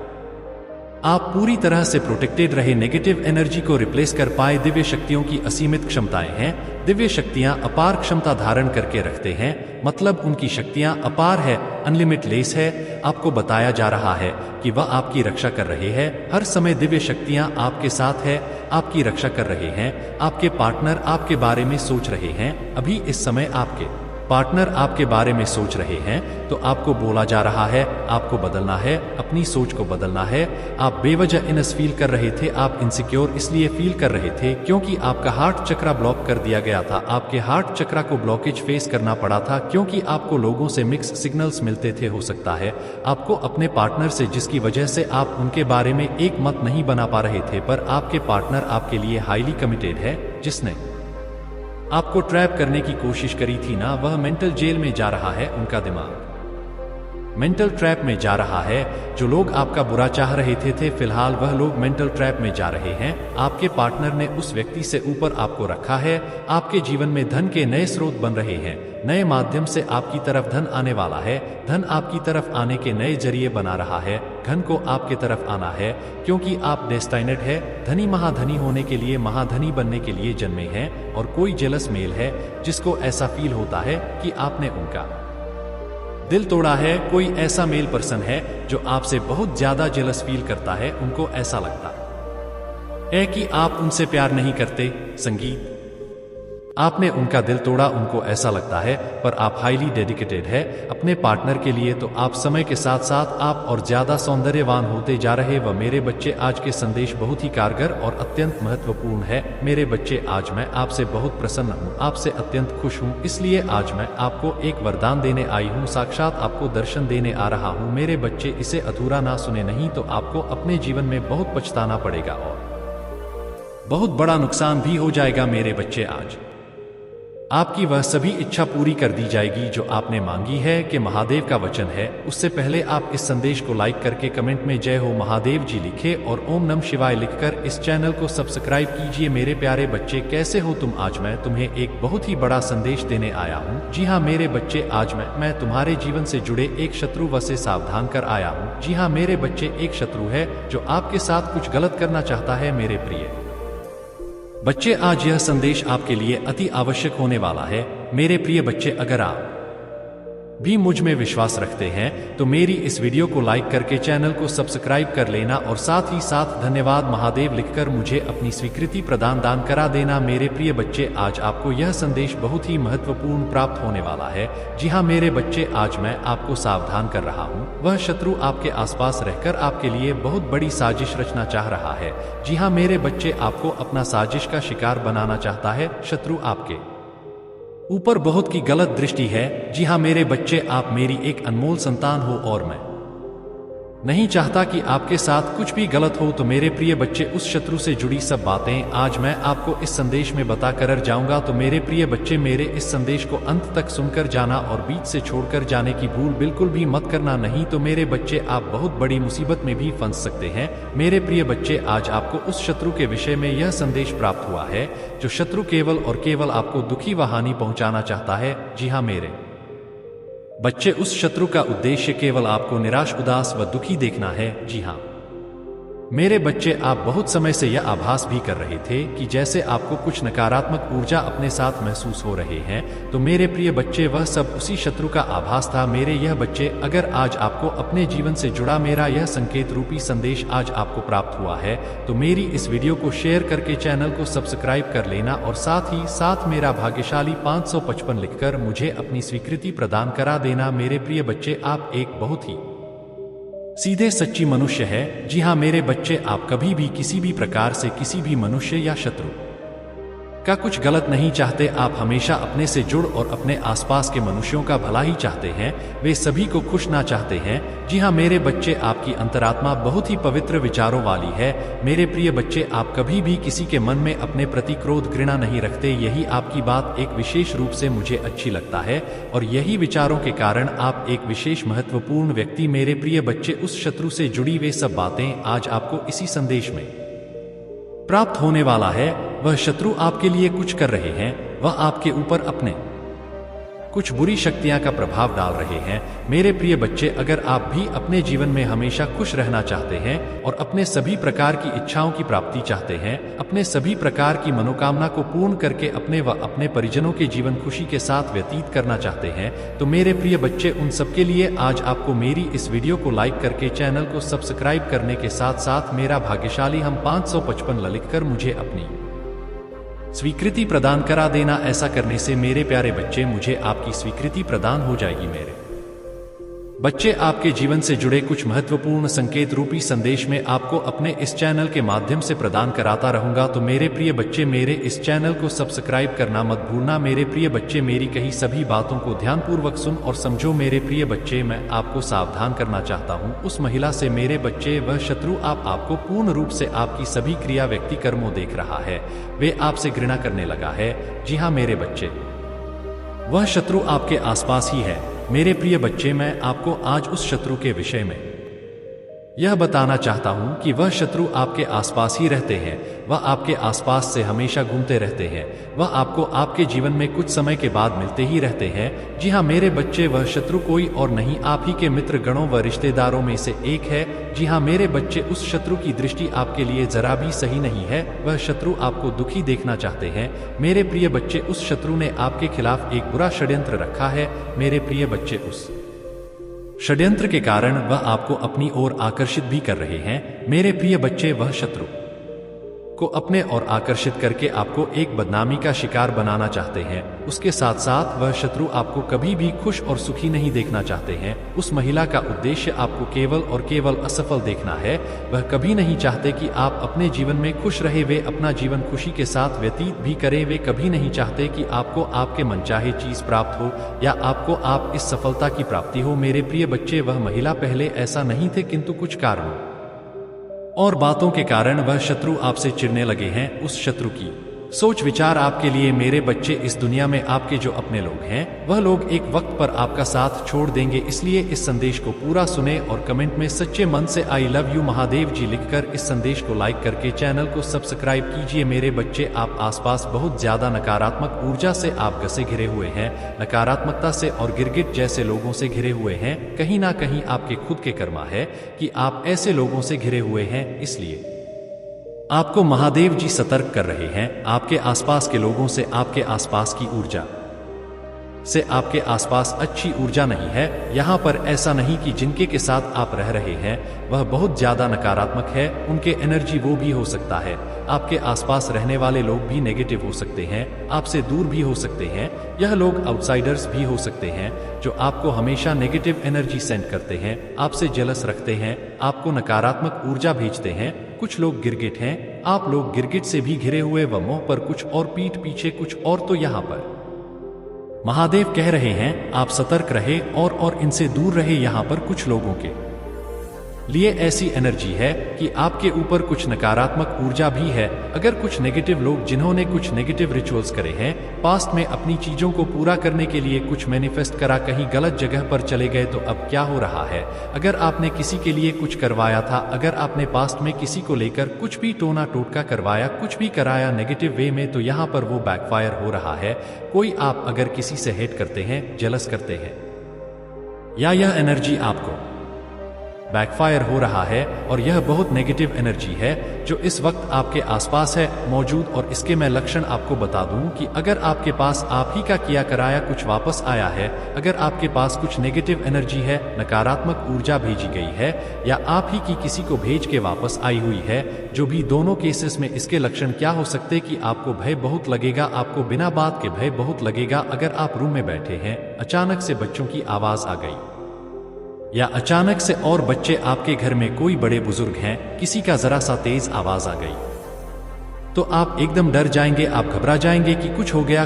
आप पूरी तरह से प्रोटेक्टेड रहे, नेगेटिव एनर्जी को रिप्लेस कर पाए। दिव्य शक्तियों की असीमित क्षमताएं हैं। दिव्य शक्तियां अपार क्षमता धारण करके रखते हैं, मतलब उनकी शक्तियां अपार है, अनलिमिटलेस है। आपको बताया जा रहा है कि वह आपकी रक्षा कर रहे हैं। हर समय दिव्य शक्तियां आपके साथ है, आपकी रक्षा कर रहे हैं। आपके पार्टनर आपके बारे में सोच रहे हैं। अभी इस समय आपके पार्टनर आपके बारे में सोच रहे हैं तो आपको बोला जा रहा है आपको बदलना है, अपनी सोच को बदलना है। आप बेवजह इनस फील कर रहे थे, आप इनसिक्योर इसलिए फील कर रहे थे क्योंकि आपका हार्ट चक्रा ब्लॉक कर दिया गया था। आपके हार्ट चक्रा को ब्लॉकेज फेस करना पड़ा था क्योंकि आपको लोगों से मिक्स सिग्नल्स मिलते थे। हो सकता है आपको अपने पार्टनर से, जिसकी वजह से आप उनके बारे में एक मत नहीं बना पा रहे थे, पर आपके पार्टनर आपके लिए हाईली कमिटेड है। जिसने आपको ट्रैप करने की कोशिश करी थी ना, वह मेंटल जेल में जा रहा है। उनका दिमाग मेंटल ट्रैप में जा रहा है। जो लोग आपका बुरा चाह रहे थे फिलहाल वह लोग मेंटल ट्रैप में जा रहे हैं। आपके पार्टनर ने उस व्यक्ति से ऊपर आपको रखा है। आपके जीवन में धन के नए स्रोत बन रहे हैं, नए माध्यम से आपकी तरफ धन आने वाला है। धन आपकी तरफ आने के नए जरिए बना रहा है। धन को आपके तरफ आना है क्योंकि आप डेस्टाइनेड है। धनी महाधनी होने के लिए, महाधनी बनने के लिए जन्मे हैं। और कोई जेलस मेल है जिसको ऐसा फील होता है कि आपने उनका दिल तोड़ा है। कोई ऐसा मेल पर्सन है जो आपसे बहुत ज्यादा जेलस फील करता है। उनको ऐसा लगता है कि आप उनसे प्यार नहीं करते। संगीत आपने उनका दिल तोड़ा, उनको ऐसा लगता है, पर आप हाईली डेडिकेटेड है अपने पार्टनर के लिए। तो आप समय के साथ साथ आप और ज्यादा सौंदर्यवान होते जा रहे। व मेरे बच्चे, आज के संदेश बहुत ही कारगर और अत्यंत महत्वपूर्ण है। मेरे बच्चे, आज मैं आपसे बहुत प्रसन्न हूँ, आपसे अत्यंत खुश हूँ। इसलिए आज मैं आपको एक वरदान देने आई हूँ, साक्षात आपको दर्शन देने आ रहा हूँ। मेरे बच्चे, इसे अधूरा ना सुने, नहीं तो आपको अपने जीवन में बहुत पछताना पड़ेगा और बहुत बड़ा नुकसान भी हो जाएगा। मेरे बच्चे, आज आपकी वह सभी इच्छा पूरी कर दी जाएगी जो आपने मांगी है, कि महादेव का वचन है। उससे पहले आप इस संदेश को लाइक करके कमेंट में जय हो महादेव जी लिखे और ओम नमः शिवाय लिखकर इस चैनल को सब्सक्राइब कीजिए। मेरे प्यारे बच्चे, कैसे हो तुम? आज मैं तुम्हें एक बहुत ही बड़ा संदेश देने आया हूँ। जी हाँ मेरे बच्चे, आज मैं तुम्हारे जीवन से जुड़े एक शत्रु व से सावधान कर आया हूँ। जी हाँ मेरे बच्चे, एक शत्रु है जो आपके साथ कुछ गलत करना चाहता है। मेरे प्रिय बच्चे, आज यह संदेश आपके लिए अति आवश्यक होने वाला है। मेरे प्रिय बच्चे, अगर आप भी मुझ में विश्वास रखते हैं तो मेरी इस वीडियो को लाइक करके चैनल को सब्सक्राइब कर लेना और साथ ही साथ धन्यवाद महादेव लिखकर मुझे अपनी स्वीकृति दान करा देना। मेरे प्रिय बच्चे, आज आपको यह संदेश बहुत ही महत्वपूर्ण प्राप्त होने वाला है। जी हाँ मेरे बच्चे, आज मैं आपको सावधान कर रहा हूँ। वह शत्रु आपके आसपास रहकर आपके लिए बहुत बड़ी साजिश रचना चाह रहा है। जी हाँ मेरे बच्चे, आपको अपना साजिश का शिकार बनाना चाहता है। शत्रु आपके ऊपर बहुत की गलत दृष्टि है। जी हाँ मेरे बच्चे, आप मेरी एक अनमोल संतान हो और मैं नहीं चाहता कि आपके साथ कुछ भी गलत हो। तो मेरे प्रिय बच्चे, उस शत्रु से जुड़ी सब बातें आज मैं आपको इस संदेश में बता कर जाऊंगा। तो मेरे प्रिय बच्चे, मेरे इस संदेश को अंत तक सुनकर जाना और बीच से छोड़कर जाने की भूल बिल्कुल भी मत करना, नहीं तो मेरे बच्चे आप बहुत बड़ी मुसीबत में भी फंस सकते हैं। मेरे प्रिय बच्चे, आज आपको उस शत्रु के विषय में यह संदेश प्राप्त हुआ है जो शत्रु केवल और केवल आपको दुखी व हानि पहुंचाना चाहता है। जी हाँ मेरे बच्चे, उस शत्रु का उद्देश्य केवल आपको निराश, उदास व दुखी देखना है। जी हाँ मेरे बच्चे, आप बहुत समय से यह आभास भी कर रहे थे कि जैसे आपको कुछ नकारात्मक ऊर्जा अपने साथ महसूस हो रहे हैं। तो मेरे प्रिय बच्चे, वह सब उसी शत्रु का आभास था। मेरे यह बच्चे, अगर आज आपको अपने जीवन से जुड़ा मेरा यह संकेत रूपी संदेश आज आपको प्राप्त हुआ है तो मेरी इस वीडियो को शेयर करके चैनल को सब्सक्राइब कर लेना और साथ ही साथ मेरा भाग्यशाली 555 लिखकर मुझे अपनी स्वीकृति प्रदान करा देना। मेरे प्रिय बच्चे, आप एक बहुत ही सीधे सच्ची मनुष्य है। जी हाँ मेरे बच्चे, आप कभी भी किसी भी प्रकार से किसी भी मनुष्य या शत्रु का कुछ गलत नहीं चाहते। आप हमेशा अपने से जुड़ और अपने आसपास के मनुष्यों का भला ही चाहते हैं, वे सभी को खुश ना चाहते हैं। जी हाँ मेरे बच्चे, आपकी अंतरात्मा बहुत ही पवित्र विचारों वाली है। मेरे प्रिय बच्चे, आप कभी भी किसी के मन में अपने प्रति क्रोध, घृणा नहीं रखते। यही आपकी बात एक विशेष रूप से मुझे अच्छी लगता है और यही विचारों के कारण आप एक विशेष महत्वपूर्ण व्यक्ति। मेरे प्रिय बच्चे, उस शत्रु से जुड़ी वे सब बातें आज आपको इसी संदेश में प्राप्त होने वाला है। वह शत्रु आपके लिए कुछ कर रहे हैं, वह आपके ऊपर अपने कुछ बुरी शक्तियां का प्रभाव डाल रहे हैं। मेरे प्रिय बच्चे, अगर आप भी अपने जीवन में हमेशा खुश रहना चाहते हैं और अपने सभी प्रकार की इच्छाओं की प्राप्ति चाहते हैं, अपने सभी प्रकार की मनोकामना को पूर्ण करके अपने व अपने परिजनों के जीवन खुशी के साथ व्यतीत करना चाहते हैं, तो मेरे प्रिय बच्चे, उन सबके लिए आज आपको मेरी इस वीडियो को लाइक करके चैनल को सब्सक्राइब करने के साथ साथ मेरा भाग्यशाली हम 555 लिखकर मुझे अपनी स्वीकृति प्रदान करा देना। ऐसा करने से मेरे प्यारे बच्चे मुझे आपकी स्वीकृति प्रदान हो जाएगी। मेरे बच्चे, आपके जीवन से जुड़े कुछ महत्वपूर्ण संकेत रूपी संदेश में आपको अपने इस चैनल के माध्यम से प्रदान कराता रहूंगा। तो मेरे प्रिय बच्चे, मेरे इस चैनल को सब्सक्राइब करना मत भूलना। मेरे प्रिय बच्चे, मेरी कही सभी बातों को ध्यानपूर्वक सुन और समझो। मेरे प्रिय बच्चे, मैं आपको सावधान करना चाहता हूँ उस महिला से। मेरे बच्चे, वह शत्रु आपको पूर्ण रूप से आपकी सभी क्रिया व्यक्ति कर्मों देख रहा है। वे आपसे घृणा करने लगा है। जी हाँ मेरे बच्चे, वह शत्रु आपके आसपास ही है। मेरे प्रिय बच्चे, मैं आपको आज उस शत्रु के विषय में यह बताना चाहता हूं कि वह शत्रु आपके आसपास ही रहते हैं। वह आपके आसपास से हमेशा घूमते रहते हैं। वह आपको आपके जीवन में कुछ समय के बाद मिलते ही रहते हैं। जी हाँ मेरे बच्चे, वह शत्रु कोई और नहीं, आप ही के मित्र गणों व रिश्तेदारों में से एक है। जी हाँ मेरे बच्चे, उस शत्रु की दृष्टि आपके लिए जरा भी सही नहीं है। वह शत्रु आपको दुखी देखना चाहते हैं। मेरे प्रिय बच्चे, उस शत्रु ने आपके खिलाफ एक बुरा षड्यंत्र रखा है। मेरे प्रिय बच्चे, उस षड्यंत्र के कारण वह आपको अपनी ओर आकर्षित भी कर रहे हैं। मेरे प्रिय बच्चे, वह शत्रु को अपने और आकर्षित करके आपको एक बदनामी का शिकार बनाना चाहते हैं। उसके साथ साथ वह शत्रु आपको कभी भी खुश और सुखी नहीं देखना चाहते हैं। उस महिला का उद्देश्य आपको केवल और केवल असफल देखना है। वह कभी नहीं चाहते कि आप अपने जीवन में खुश रहे। वे अपना जीवन खुशी के साथ व्यतीत भी करें। वे कभी नहीं चाहते कि आपको आपके मनचाहे चीज प्राप्त हो या आपको आप इस सफलता की प्राप्ति हो। मेरे प्रिय बच्चे, वह महिला पहले ऐसा नहीं थे, किंतु कुछ कारणों और बातों के कारण वह शत्रु आपसे चिढ़ने लगे हैं। उस शत्रु की सोच विचार आपके लिए मेरे बच्चे, इस दुनिया में आपके जो अपने लोग हैं वह लोग एक वक्त पर आपका साथ छोड़ देंगे। इसलिए इस संदेश को पूरा सुने और कमेंट में सच्चे मन से आई लव यू महादेव जी लिखकर इस संदेश को लाइक करके चैनल को सब्सक्राइब कीजिए। मेरे बच्चे, आप आसपास बहुत ज्यादा नकारात्मक ऊर्जा से आप घसे घिरे हुए हैं। नकारात्मकता से और गिरगिट जैसे लोगों से घिरे हुए हैं। कहीं ना कहीं आपके खुद के कर्मा है कि आप ऐसे लोगों से घिरे हुए हैं। इसलिए आपको महादेव जी सतर्क कर रहे हैं। आपके आसपास के लोगों से, आपके आसपास की ऊर्जा से आपके आसपास अच्छी ऊर्जा नहीं है। यहाँ पर ऐसा नहीं कि जिनके के साथ आप रह रहे हैं वह बहुत ज्यादा नकारात्मक है। उनके एनर्जी वो भी हो सकता है। आपके आसपास रहने वाले लोग भी नेगेटिव हो सकते हैं, आपसे दूर भी हो सकते हैं। यह लोग आउटसाइडर्स भी हो सकते हैं जो आपको हमेशा नेगेटिव एनर्जी सेंड करते हैं, आपसे जेलस रखते हैं, आपको नकारात्मक ऊर्जा भेजते हैं। कुछ लोग गिरगिट हैं। आप लोग गिरगिट से भी घिरे हुए व मुंह पर कुछ और पीठ पीछे कुछ और। तो यहाँ पर महादेव कह रहे हैं आप सतर्क रहे और इनसे दूर रहे। यहाँ पर कुछ लोगों के लिए ऐसी एनर्जी है कि आपके ऊपर कुछ नकारात्मक ऊर्जा भी है। अगर कुछ नेगेटिव लोग जिन्होंने कुछ नेगेटिव रिचुअल्स करे हैं, पास्ट में अपनी चीजों को पूरा करने के लिए कुछ मैनिफेस्ट करा, कहीं गलत जगह पर चले गए, तो अब क्या हो रहा है? अगर आपने किसी के लिए कुछ करवाया था, अगर आपने पास्ट में किसी को लेकर कुछ भी टोना टोटका करवाया, कुछ भी कराया नेगेटिव वे में, तो यहाँ पर वो बैकफायर हो रहा है। कोई आप अगर किसी से हेट करते हैं, जेलस करते हैं, या यह एनर्जी आपको बैकफायर हो रहा है और यह बहुत नेगेटिव एनर्जी है जो इस वक्त आपके आसपास है मौजूद। और इसके मैं लक्षण आपको बता दूं कि अगर आपके पास आप ही का किया कराया कुछ वापस आया है, अगर आपके पास कुछ नेगेटिव एनर्जी है, नकारात्मक ऊर्जा भेजी गई है, या आप ही की किसी को भेज के वापस आई हुई है, जो भी दोनों केसेस में इसके लक्षण क्या हो सकते कि आपको भय बहुत लगेगा, आपको बिना बात के भय बहुत लगेगा। अगर आप रूम में बैठे हैं, अचानक से बच्चों की आवाज आ गई, या अचानक से और बच्चे आपके घर में कोई बड़े बुजुर्ग हैं, किसी का जरा सा तेज आवाज आ गई, तो आप एकदम डर जाएंगे, आप घबरा जाएंगे कि कुछ हो गया,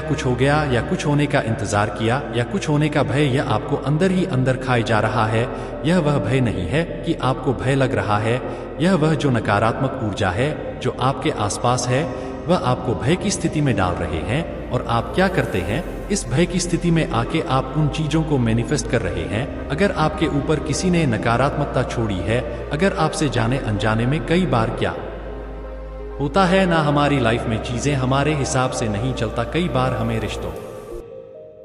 या कुछ होने का इंतजार किया, या कुछ होने का भय, या आपको अंदर ही अंदर खाए जा रहा है। यह वह भय नहीं है कि आपको भय लग रहा है, यह वह जो नकारात्मक ऊर्जा है जो आपके आसपास है, वह आपको भय की स्थिति में डाल रहे हैं। और आप क्या करते हैं? इस भय की स्थिति में आके आप उन चीजों को मैनिफेस्ट कर रहे हैं। अगर आपके ऊपर किसी ने नकारात्मकता छोड़ी है, अगर आपसे जाने अनजाने में, कई बार क्या होता है ना, हमारी लाइफ में चीजें हमारे हिसाब से नहीं चलता, कई बार हमें रिश्तों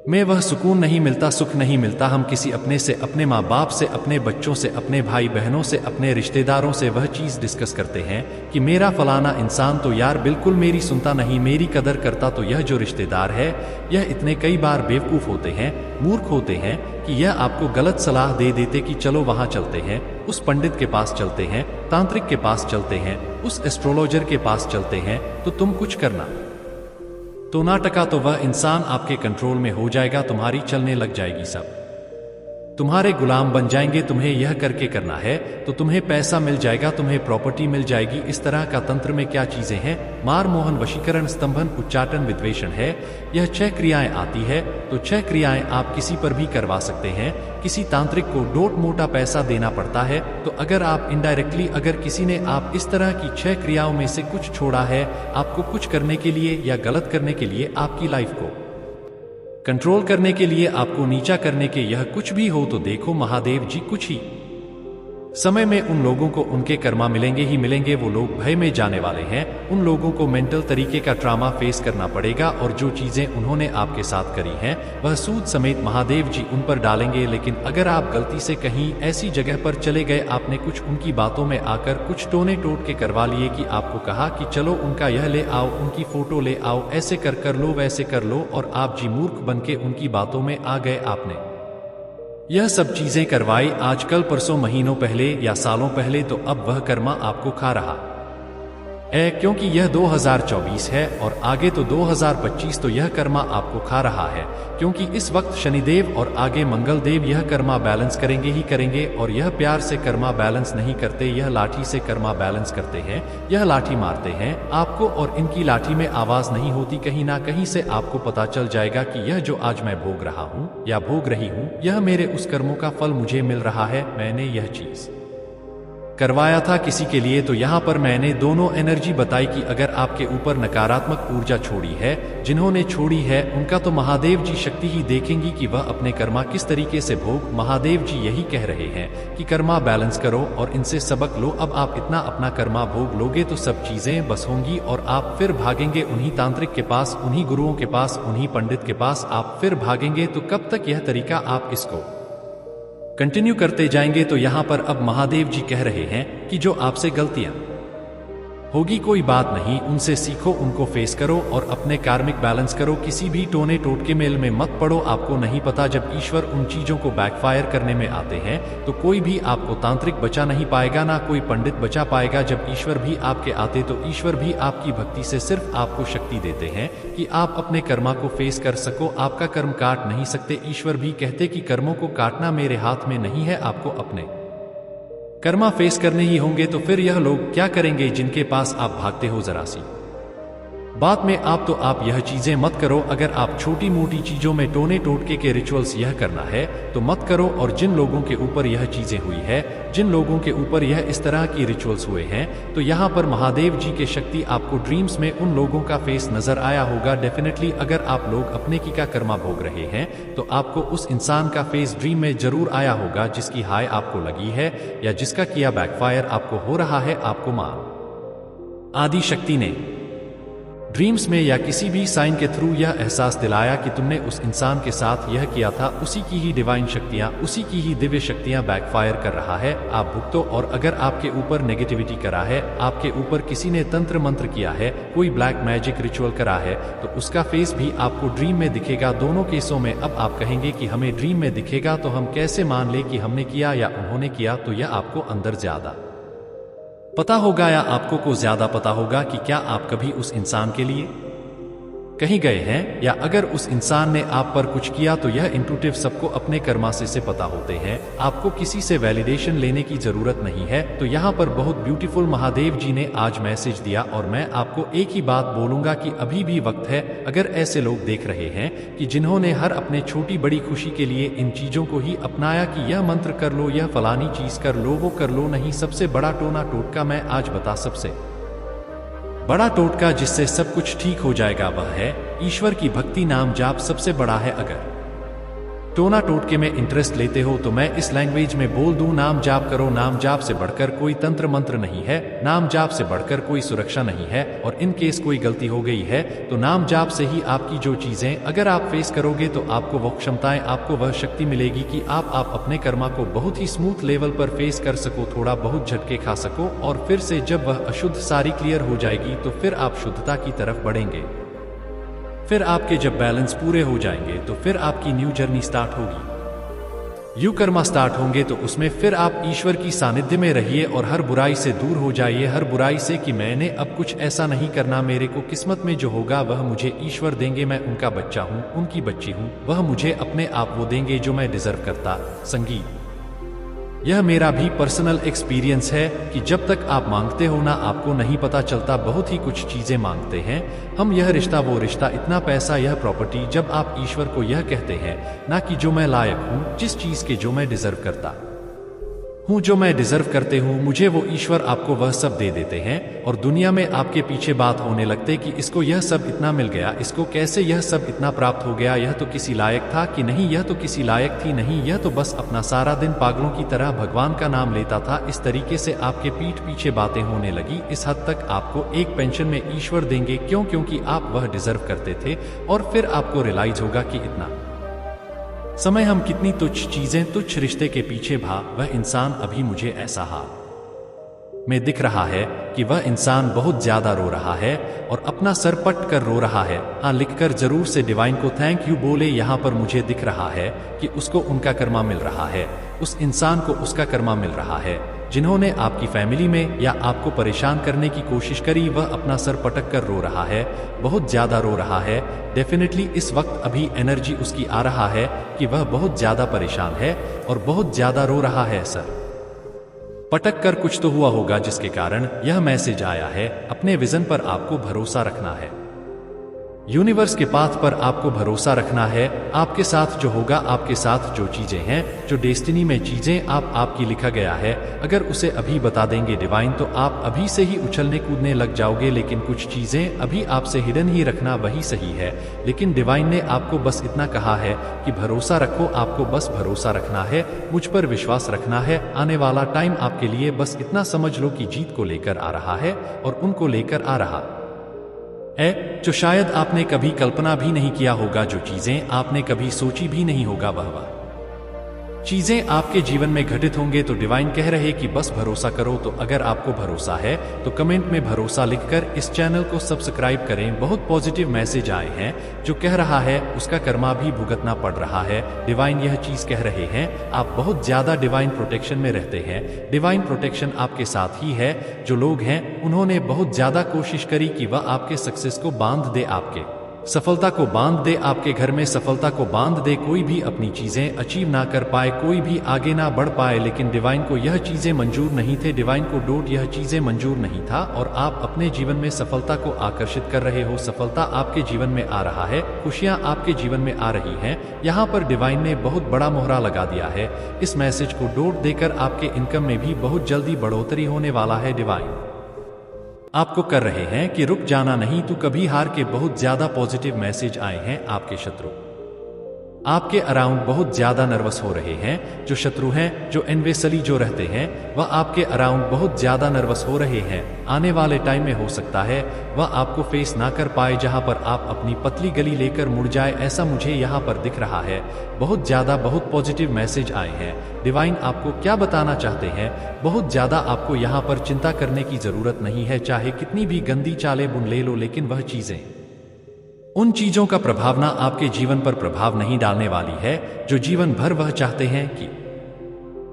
में वह सुकून नहीं मिलता, सुख नहीं मिलता। हम किसी अपने से, अपने माँ बाप से, अपने बच्चों से, अपने भाई बहनों से, अपने रिश्तेदारों से वह चीज डिस्कस करते हैं कि मेरा फलाना इंसान तो यार बिल्कुल मेरी सुनता नहीं, मेरी कदर करता, तो यह जो रिश्तेदार है यह इतने कई बार बेवकूफ होते हैं, मूर्ख होते हैं कि यह आपको गलत सलाह दे देते कि चलो वहां चलते हैं, उस पंडित के पास चलते हैं, तांत्रिक के पास चलते हैं, उस एस्ट्रोलॉजर के पास चलते हैं, तो तुम कुछ करना तो ना टका तो वह इंसान आपके कंट्रोल में हो जाएगा, तुम्हारी चलने लग जाएगी, सब तुम्हारे गुलाम बन जाएंगे। तुम्हें यह करके करना है तो तुम्हें पैसा मिल जाएगा, तुम्हें प्रॉपर्टी मिल जाएगी। इस तरह का तंत्र में क्या चीजें हैं? मार, मोहन, वशीकरण, स्तंभन, उच्चाटन, विद्वेषण है। यह 6 क्रियाएं आती है। तो 6 क्रियाएं आप किसी पर भी करवा सकते हैं। किसी तांत्रिक को डोट मोटा पैसा देना पड़ता है। तो अगर आप इनडायरेक्टली, अगर किसी ने आप इस तरह की 6 क्रियाओं में से कुछ छोड़ा है आपको कुछ करने के लिए या गलत करने के लिए, आपकी लाइफ को कंट्रोल करने के लिए, आपको नीचा करने के, यह कुछ भी हो तो देखो महादेव जी कुछ ही समय में उन लोगों को उनके कर्मा मिलेंगे ही मिलेंगे। वो लोग भय में जाने वाले हैं। उन लोगों को मेंटल तरीके का ट्रामा फेस करना पड़ेगा और जो चीजें उन्होंने आपके साथ करी हैं वह सूद समेत महादेव जी उन पर डालेंगे। लेकिन अगर आप गलती से कहीं ऐसी जगह पर चले गए, आपने कुछ उनकी बातों में आकर कुछ टोने टोट के करवा लिए कि आपको कहा कि चलो उनका यह ले आओ, उनकी फोटो ले आओ, ऐसे कर लो, वैसे कर लो, और आप जी मूर्ख बन के उनकी बातों में आ गए। आपने यह सब चीजें करवाई आजकल, परसों, महीनों पहले या सालों पहले, तो अब वह कर्मा आपको खा रहा है। क्योंकि यह 2024 है और आगे तो 2025, तो यह कर्मा आपको खा रहा है। क्योंकि इस वक्त शनिदेव और आगे मंगल देव यह कर्मा बैलेंस करेंगे ही करेंगे। और यह प्यार से कर्मा बैलेंस नहीं करते, यह लाठी से कर्मा बैलेंस करते हैं। यह लाठी मारते हैं आपको और इनकी लाठी में आवाज नहीं होती। कहीं ना कहीं से आपको पता चल जाएगा कि यह जो आज मैं भोग रहा हूँ या भोग रही हूँ, यह मेरे उस कर्मों का फल मुझे मिल रहा है। मैंने यह चीज करवाया था किसी के लिए। तो यहाँ पर मैंने दोनों एनर्जी बताई कि अगर आपके ऊपर नकारात्मक ऊर्जा छोड़ी है, जिन्होंने छोड़ी है उनका तो महादेव जी शक्ति ही देखेंगी कि वह अपने कर्मा किस तरीके से भोग। महादेव जी यही कह रहे हैं कि कर्मा बैलेंस करो और इनसे सबक लो। अब आप इतना अपना कर्मा भोग लोगे तो सब चीजें बस होंगी और आप फिर भागेंगे उन्हीं तांत्रिक के पास, उन्हीं गुरुओं के पास, उन्हीं पंडित के पास आप फिर भागेंगे। तो कब तक यह तरीका आप इसको कंटिन्यू करते जाएंगे? तो यहां पर अब महादेव जी कह रहे हैं कि जो आपसे गलतियां होगी कोई बात नहीं, उनसे सीखो, उनको फेस करो और अपने कार्मिक बैलेंस करो। किसी भी टोने टोटके मेल में मत पड़ो। आपको नहीं पता जब ईश्वर उन चीजों को बैकफायर करने में आते हैं तो कोई भी आपको तांत्रिक बचा नहीं पाएगा, ना कोई पंडित बचा पाएगा। जब ईश्वर भी आपके आते तो ईश्वर भी आपकी भक्ति से सिर्फ आपको शक्ति देते हैं कि आप अपने कर्मा को फेस कर सको। आपका कर्म काट नहीं सकते। ईश्वर भी कहते कि कर्मों को काटना मेरे हाथ में नहीं है, आपको अपने कर्मा फेस करने ही होंगे। तो फिर यह लोग क्या करेंगे जिनके पास आप भागते हो जरा सी बात में? आप यह चीजें मत करो। अगर आप छोटी मोटी चीजों में टोने टोटके के रिचुअल्स यह करना है तो मत करो। और जिन लोगों के ऊपर यह चीजें हुई है, जिन लोगों के ऊपर यह इस तरह की रिचुअल्स हुए हैं, तो यहाँ पर महादेव जी के शक्ति आपको ड्रीम्स में उन लोगों का फेस नजर आया होगा। डेफिनेटली अगर आप लोग अपने की का कर्मा भोग रहे हैं तो आपको उस इंसान का फेस ड्रीम में जरूर आया होगा जिसकी हाय आपको लगी है या जिसका किया बैकफायर आपको हो रहा है। आपको मां आदि शक्ति ने ड्रीम्स में या किसी भी साइन के थ्रू यह एहसास दिलाया कि तुमने उस इंसान के साथ यह किया था। उसी की ही डिवाइन शक्तियां, उसी की ही दिव्य शक्तियां बैकफायर कर रहा है। आप भुगतो। और अगर आपके ऊपर नेगेटिविटी करा है, आपके ऊपर किसी ने तंत्र मंत्र किया है, कोई ब्लैक मैजिक रिचुअल करा है, तो उसका फेस भी आपको ड्रीम में दिखेगा। दोनों केसों में अब आप कहेंगे कि हमें ड्रीम में दिखेगा तो हम कैसे मान ले कि हमने किया या उन्होंने किया? तो यह आपको अंदर ज्यादा पता होगा या आपको को ज्यादा पता होगा कि क्या आप कभी उस इंसान के लिए कहीं गए हैं, या अगर उस इंसान ने आप पर कुछ किया तो यह इंट्यूटिव सबको अपने कर्मा से पता होते हैं। आपको किसी से वैलिडेशन लेने की जरूरत नहीं है। तो यहाँ पर बहुत ब्यूटीफुल महादेव जी ने आज मैसेज दिया और मैं आपको एक ही बात बोलूंगा कि अभी भी वक्त है। अगर ऐसे लोग देख रहे हैं कि जिन्होंने हर अपने छोटी बड़ी खुशी के लिए इन चीजों को ही अपनाया कि यह मंत्र कर लो, यह फलानी चीज कर लो, वो कर लो, नहीं, सबसे बड़ा टोना टोटका मैं आज बता, सबसे बड़ा टोटका जिससे सब कुछ ठीक हो जाएगा वह है ईश्वर की भक्ति, नाम जाप सबसे बड़ा है। अगर टोना टोटके में इंटरेस्ट लेते हो तो मैं इस लैंग्वेज में बोल दूं, नाम जाप करो। नाम जाप से बढ़कर कोई तंत्र मंत्र नहीं है, नाम जाप से बढ़कर कोई सुरक्षा नहीं है। और इन केस कोई गलती हो गई है तो नाम जाप से ही आपकी जो चीजें अगर आप फेस करोगे तो आपको वह क्षमताएं, आपको वह शक्ति मिलेगी कि आप अपने कर्मा को बहुत ही स्मूथ लेवल पर फेस कर सको, थोड़ा बहुत झटके खा सको। और फिर से जब वह अशुद्ध सारी क्लियर हो जाएगी तो फिर आप शुद्धता की तरफ बढ़ेंगे। फिर आपके जब बैलेंस पूरे हो जाएंगे तो फिर आपकी न्यू जर्नी स्टार्ट होगी। यूं कर्मा स्टार्ट होंगे तो उसमें फिर आप ईश्वर की सानिध्य में रहिए और हर बुराई से दूर हो जाइए, हर बुराई से कि मैंने अब कुछ ऐसा नहीं करना, मेरे को किस्मत में जो होगा वह मुझे ईश्वर देंगे, मैं उनका बच्चा हूँ, उनकी बच्ची हूँ, वह मुझे अपने आप वो देंगे जो मैं डिजर्व करता। संगीत, यह मेरा भी पर्सनल एक्सपीरियंस है कि जब तक आप मांगते हो ना आपको नहीं पता चलता, बहुत ही कुछ चीजें मांगते हैं हम, यह रिश्ता वो रिश्ता, इतना पैसा, यह प्रॉपर्टी, जब आप ईश्वर को यह कहते हैं ना कि जो मैं लायक हूं, जिस चीज के जो मैं डिजर्व करता हूँ, जो मैं डिजर्व करते हूँ, मुझे वो ईश्वर आपको वह सब दे देते हैं और दुनिया में आपके पीछे बात होने लगते कि इसको यह सब इतना मिल गया, इसको कैसे यह सब इतना प्राप्त हो गया, यह तो किसी लायक था कि नहीं, यह तो किसी लायक थी नहीं, यह तो बस अपना सारा दिन पागलों की तरह भगवान का नाम लेता था। इस तरीके से आपके पीठ पीछे बातें होने लगी। इस हद तक आपको एक पेंशन में ईश्वर देंगे, क्यों? क्योंकि आप वह डिजर्व करते थे। और फिर आपको रियलाइज होगा कि इतना समय हम कितनी तुच्छ चीजें, तुच्छ रिश्ते के पीछे भाग, वह इंसान अभी मुझे ऐसा हाल में दिख रहा है कि वह इंसान बहुत ज्यादा रो रहा है और अपना सर पट कर रो रहा है। हाँ, लिखकर जरूर से डिवाइन को थैंक यू बोले। यहाँ पर मुझे दिख रहा है कि उसको उनका कर्मा मिल रहा है, उस इंसान को उसका कर्मा मिल रहा है जिन्होंने आपकी फैमिली में या आपको परेशान करने की कोशिश करी, वह अपना सर पटक कर रो रहा है, बहुत ज्यादा रो रहा है। डेफिनेटली इस वक्त अभी एनर्जी उसकी आ रहा है कि वह बहुत ज्यादा परेशान है और बहुत ज्यादा रो रहा है। सर पटक कर कुछ तो हुआ होगा जिसके कारण यह मैसेज आया है। अपने विजन पर आपको भरोसा रखना है, यूनिवर्स के पाथ पर आपको भरोसा रखना है। आपके साथ जो होगा, आपके साथ जो चीजें हैं, जो डेस्टिनी में चीजें आपकी लिखा गया है, अगर उसे अभी बता देंगे डिवाइन तो आप अभी से ही उछलने कूदने लग जाओगे। लेकिन कुछ चीजें अभी आपसे हिडन ही रखना वही सही है। लेकिन डिवाइन ने आपको बस इतना कहा है कि भरोसा रखो, आपको बस भरोसा रखना है, मुझ पर विश्वास रखना है। आने वाला टाइम आपके लिए बस इतना समझ लो कि जीत को लेकर आ रहा है और उनको लेकर आ रहा है जो शायद आपने कभी कल्पना भी नहीं किया होगा, जो चीजें आपने कभी सोची भी नहीं होगा, वह चीजें आपके जीवन में घटित होंगे। तो डिवाइन कह रहे कि बस भरोसा करो। तो अगर आपको भरोसा है तो कमेंट में भरोसा लिखकर इस चैनल को सब्सक्राइब करें। बहुत पॉजिटिव मैसेज आए हैं, जो कह रहा है उसका कर्मा भी भुगतना पड़ रहा है। डिवाइन यह चीज कह रहे हैं, आप बहुत ज्यादा डिवाइन प्रोटेक्शन में रहते हैं, डिवाइन प्रोटेक्शन आपके साथ ही है। जो लोग हैं उन्होंने बहुत ज्यादा कोशिश करी कि वह आपके सक्सेस को बांध दे, आपके सफलता को बांध दे, आपके घर में सफलता को बांध दे, कोई भी अपनी चीजें अचीव ना कर पाए, कोई भी आगे ना बढ़ पाए। लेकिन डिवाइन को यह चीजें मंजूर नहीं थे, डिवाइन को डोट यह चीजें मंजूर नहीं था और आप अपने जीवन में सफलता को आकर्षित कर रहे हो। सफलता आपके जीवन में आ रहा है, खुशियां आपके जीवन में आ रही हैं। यहाँ पर डिवाइन ने बहुत बड़ा मोहरा लगा दिया है। इस मैसेज को डोट देकर आपके इनकम में भी बहुत जल्दी बढ़ोतरी होने वाला है। डिवाइन आपको कर रहे हैं कि रुक जाना नहीं तू कभी हार के। बहुत ज्यादा पॉजिटिव मैसेज आए हैं। आपके शत्रु आपके अराउंड बहुत ज्यादा नर्वस हो रहे हैं। जो शत्रु हैं, जो एनवेसली जो रहते हैं, वह आपके अराउंड बहुत ज्यादा नर्वस हो रहे हैं। आने वाले टाइम में हो सकता है वह आपको फेस ना कर पाए, जहां पर आप अपनी पतली गली लेकर मुड़ जाए, ऐसा मुझे यहाँ पर दिख रहा है। बहुत ज्यादा बहुत पॉजिटिव मैसेज आए हैं। डिवाइन आपको क्या बताना चाहते हैं? बहुत ज्यादा आपको यहाँ पर चिंता करने की जरूरत नहीं है। चाहे कितनी भी गंदी चालें बुन ले लो, लेकिन वह चीजें, उन चीजों का प्रभाव ना आपके जीवन पर प्रभाव नहीं डालने वाली है। जो जीवन भर वह चाहते हैं कि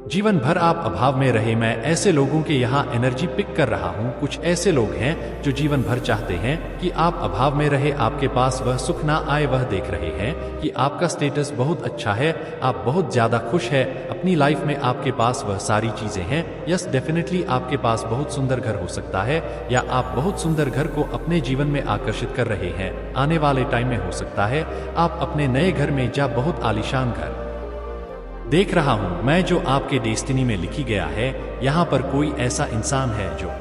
जीवन भर आप अभाव में रहे। मैं ऐसे लोगों के यहाँ एनर्जी पिक कर रहा हूँ। कुछ ऐसे लोग हैं जो जीवन भर चाहते हैं कि आप अभाव में रहे, आपके पास वह सुख ना आए। वह देख रहे हैं कि आपका स्टेटस बहुत अच्छा है, आप बहुत ज्यादा खुश है अपनी लाइफ में, आपके पास वह सारी चीजें हैं। यस, डेफिनेटली आपके पास बहुत सुंदर घर हो सकता है, या आप बहुत सुंदर घर को अपने जीवन में आकर्षित कर रहे हैं। आने वाले टाइम में हो सकता है आप अपने नए घर में जा बहुत आलीशान घर देख रहा हूं मैं, जो आपके डेस्टिनी में लिखी गया है। यहां पर कोई ऐसा इंसान है जो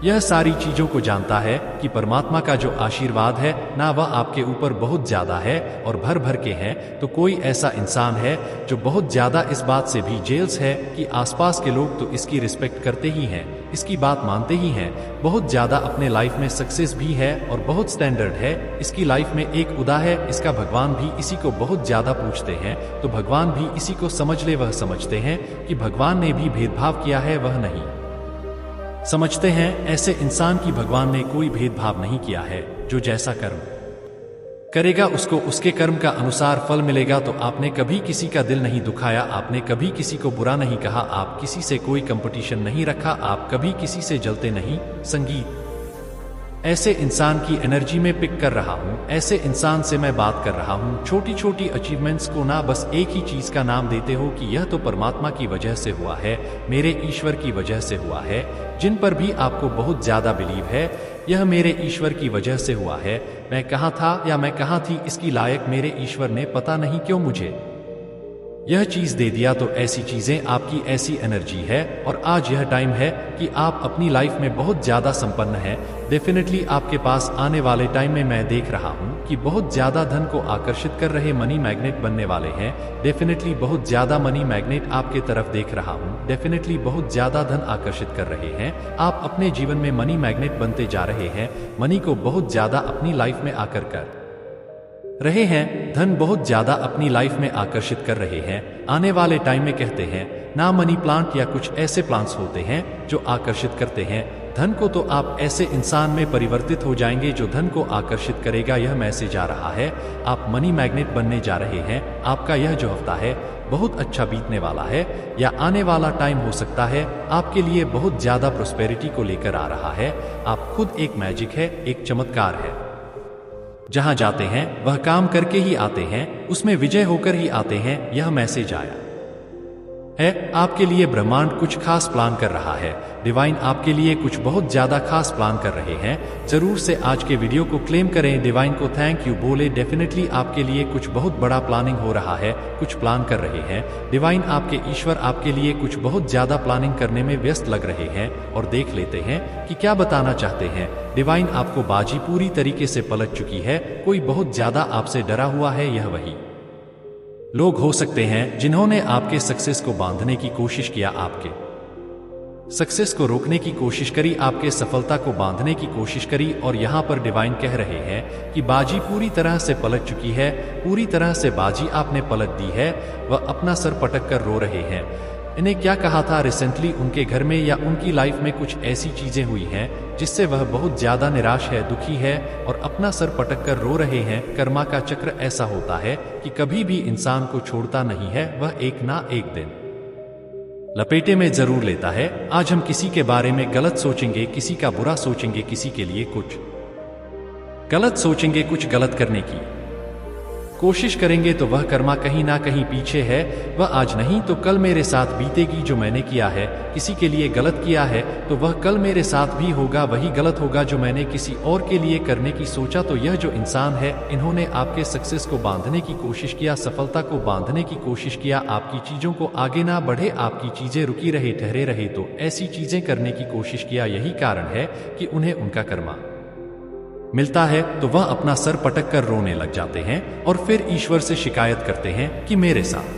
यह सारी चीजों को जानता है कि परमात्मा का जो आशीर्वाद है ना वह आपके ऊपर बहुत ज्यादा है और भर भर के है। तो कोई ऐसा इंसान है जो बहुत ज्यादा इस बात से भी जेल्स है कि आसपास के लोग तो इसकी रिस्पेक्ट करते ही हैं, इसकी बात मानते ही हैं। बहुत ज्यादा अपने लाइफ में सक्सेस भी है और बहुत स्टैंडर्ड है। इसकी लाइफ में एक उदा है, इसका भगवान भी इसी को बहुत ज्यादा पूछते हैं। तो भगवान भी इसी को समझ ले, वह समझते हैं कि भगवान ने भी भेदभाव किया है, वह नहीं समझते हैं। ऐसे इंसान की भगवान ने कोई भेदभाव नहीं किया है। जो जैसा कर्म करेगा उसको उसके कर्म का अनुसार फल मिलेगा। तो आपने कभी किसी का दिल नहीं दुखाया, आपने कभी किसी को बुरा नहीं कहा, आप किसी से कोई कंपटीशन नहीं रखा, आप कभी किसी से जलते नहीं। संगीत ऐसे इंसान की एनर्जी में पिक कर रहा हूँ, ऐसे इंसान से मैं बात कर रहा हूँ। छोटी छोटी अचीवमेंट्स को ना बस एक ही चीज का नाम देते हो कि यह तो परमात्मा की वजह से हुआ है, मेरे ईश्वर की वजह से हुआ है। जिन पर भी आपको बहुत ज्यादा बिलीव है, यह मेरे ईश्वर की वजह से हुआ है। मैं कहाँ था या मैं कहाँ थी इसकी लायक मेरे ईश्वर ने पता नहीं क्यों मुझे यह चीज दे दिया। तो ऐसी चीजें आपकी ऐसी एनर्जी है और आज यह टाइम है कि आप अपनी लाइफ में बहुत ज्यादा संपन्न हैं। डेफिनेटली आपके पास आने वाले टाइम में मैं देख रहा हूं कि बहुत ज्यादा धन को आकर्षित कर रहे मनी मैग्नेट बनने वाले हैं। डेफिनेटली बहुत ज्यादा मनी मैग्नेट आपके तरफ देख रहा हूं। डेफिनेटली बहुत ज्यादा धन आकर्षित कर रहे हैं। आप अपने जीवन में मनी मैग्नेट बनते जा रहे हैं। मनी को बहुत ज्यादा अपनी लाइफ में आकर कर रहे हैं। धन बहुत ज्यादा अपनी लाइफ में आकर्षित कर रहे हैं। आने वाले टाइम में कहते हैं ना मनी प्लांट या कुछ ऐसे प्लांट्स होते हैं जो आकर्षित करते हैं धन को। तो आप ऐसे इंसान में परिवर्तित हो जाएंगे जो धन को आकर्षित करेगा। यह मैसेज आ रहा है, आप मनी मैग्नेट बनने जा रहे हैं। आपका यह जो हफ्ता है बहुत अच्छा बीतने वाला है, या आने वाला टाइम हो सकता है आपके लिए बहुत ज्यादा प्रोस्पेरिटी को लेकर आ रहा है। आप खुद एक मैजिक है, एक चमत्कार है। जहां जाते हैं वह काम करके ही आते हैं, उसमें विजय होकर ही आते हैं। यह मैसेज आया है आपके लिए ब्रह्मांड कुछ खास प्लान कर रहा है। डिवाइन आपके लिए कुछ बहुत ज्यादा खास प्लान कर रहे हैं। जरूर से आज के वीडियो को क्लेम करें, डिवाइन को थैंक यू बोले। डेफिनेटली आपके लिए कुछ बहुत बड़ा प्लानिंग हो रहा है, कुछ प्लान कर रहे हैं। डिवाइन आपके ईश्वर आपके लिए कुछ बहुत ज्यादा प्लानिंग करने में व्यस्त लग रहे हैं। और देख लेते हैं कि क्या बताना चाहते हैं। डिवाइन आपको बाजी पूरी तरीके से पलट चुकी है। कोई बहुत ज्यादा आपसे डरा हुआ है। यह वही लोग हो सकते हैं जिन्होंने आपके सक्सेस को बांधने की कोशिश किया, आपके सक्सेस को रोकने की कोशिश करी, आपके सफलता को बांधने की कोशिश करी। और यहाँ पर डिवाइन कह रहे हैं कि बाजी पूरी तरह से पलट चुकी है। पूरी तरह से बाजी आपने पलट दी है। वह अपना सर पटक कर रो रहे हैं। इन्हें क्या कहा था रिसेंटली उनके घर में या उनकी लाइफ में कुछ ऐसी चीजें हुई हैं जिससे वह बहुत ज्यादा निराश है, दुखी है और अपना सर पटक कर रो रहे हैं। कर्मा का चक्र ऐसा होता है कि कभी भी इंसान को छोड़ता नहीं है, वह एक ना एक दिन लपेटे में जरूर लेता है। आज हम किसी के बारे में गलत सोचेंगे, किसी का बुरा सोचेंगे, किसी के लिए कुछ गलत सोचेंगे, कुछ गलत करने की कोशिश करेंगे, तो वह कर्मा कहीं ना कहीं पीछे है। वह आज नहीं तो कल मेरे साथ बीतेगी। जो मैंने किया है, किसी के लिए गलत किया है, तो वह कल मेरे साथ भी होगा। वही गलत होगा जो मैंने किसी और के लिए करने की सोचा। तो यह जो इंसान है, इन्होंने आपके सक्सेस को बांधने की कोशिश किया, सफलता को बांधने की कोशिश किया। आपकी चीजों को आगे ना बढ़े, आपकी चीजें रुकी रहे, ठहरे रहे, तो ऐसी चीजें करने की कोशिश किया। यही कारण है कि उन्हें उनका कर्मा मिलता है तो वह अपना सर पटक कर रोने लग जाते हैं और फिर ईश्वर से शिकायत करते हैं कि मेरे साथ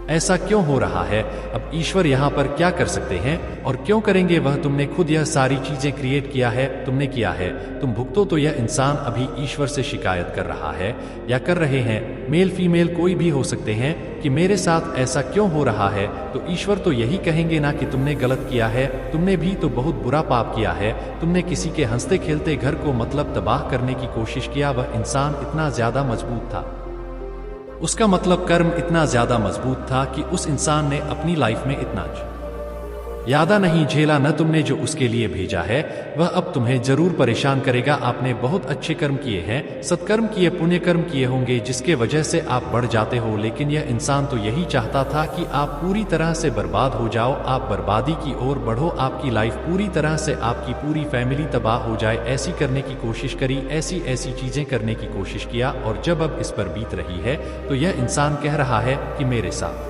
ऐसा क्यों हो रहा है। अब ईश्वर यहाँ पर क्या कर सकते हैं और क्यों करेंगे? वह तुमने खुद यह सारी चीजें क्रिएट किया है, तुमने किया है, तुम भुगतो। तो यह इंसान अभी ईश्वर से शिकायत कर रहा है या कर रहे हैं। मेल फीमेल कोई भी हो सकते हैं कि मेरे साथ ऐसा क्यों हो रहा है। तो ईश्वर तो यही कहेंगे ना कि तुमने गलत किया है, तुमने भी तो बहुत बुरा पाप किया है। तुमने किसी के हंसते खेलते घर को मतलब तबाह करने की कोशिश किया। वह इंसान इतना ज्यादा मजबूत था, उसका मतलब कर्म इतना ज्यादा मजबूत था कि उस इंसान ने अपनी लाइफ में इतना ज्यादा नहीं झेला। न तुमने जो उसके लिए भेजा है वह अब तुम्हें जरूर परेशान करेगा। आपने बहुत अच्छे कर्म किए हैं, सत्कर्म किए, पुण्य कर्म किए होंगे जिसके वजह से आप बढ़ जाते हो। लेकिन यह इंसान तो यही चाहता था कि आप पूरी तरह से बर्बाद हो जाओ, आप बर्बादी की ओर बढ़ो, आपकी लाइफ पूरी तरह से, आपकी पूरी फैमिली तबाह हो जाए। ऐसी करने की कोशिश करी, ऐसी ऐसी चीजें करने की कोशिश किया। और जब अब इस पर बीत रही है तो यह इंसान कह रहा है कि मेरे साथ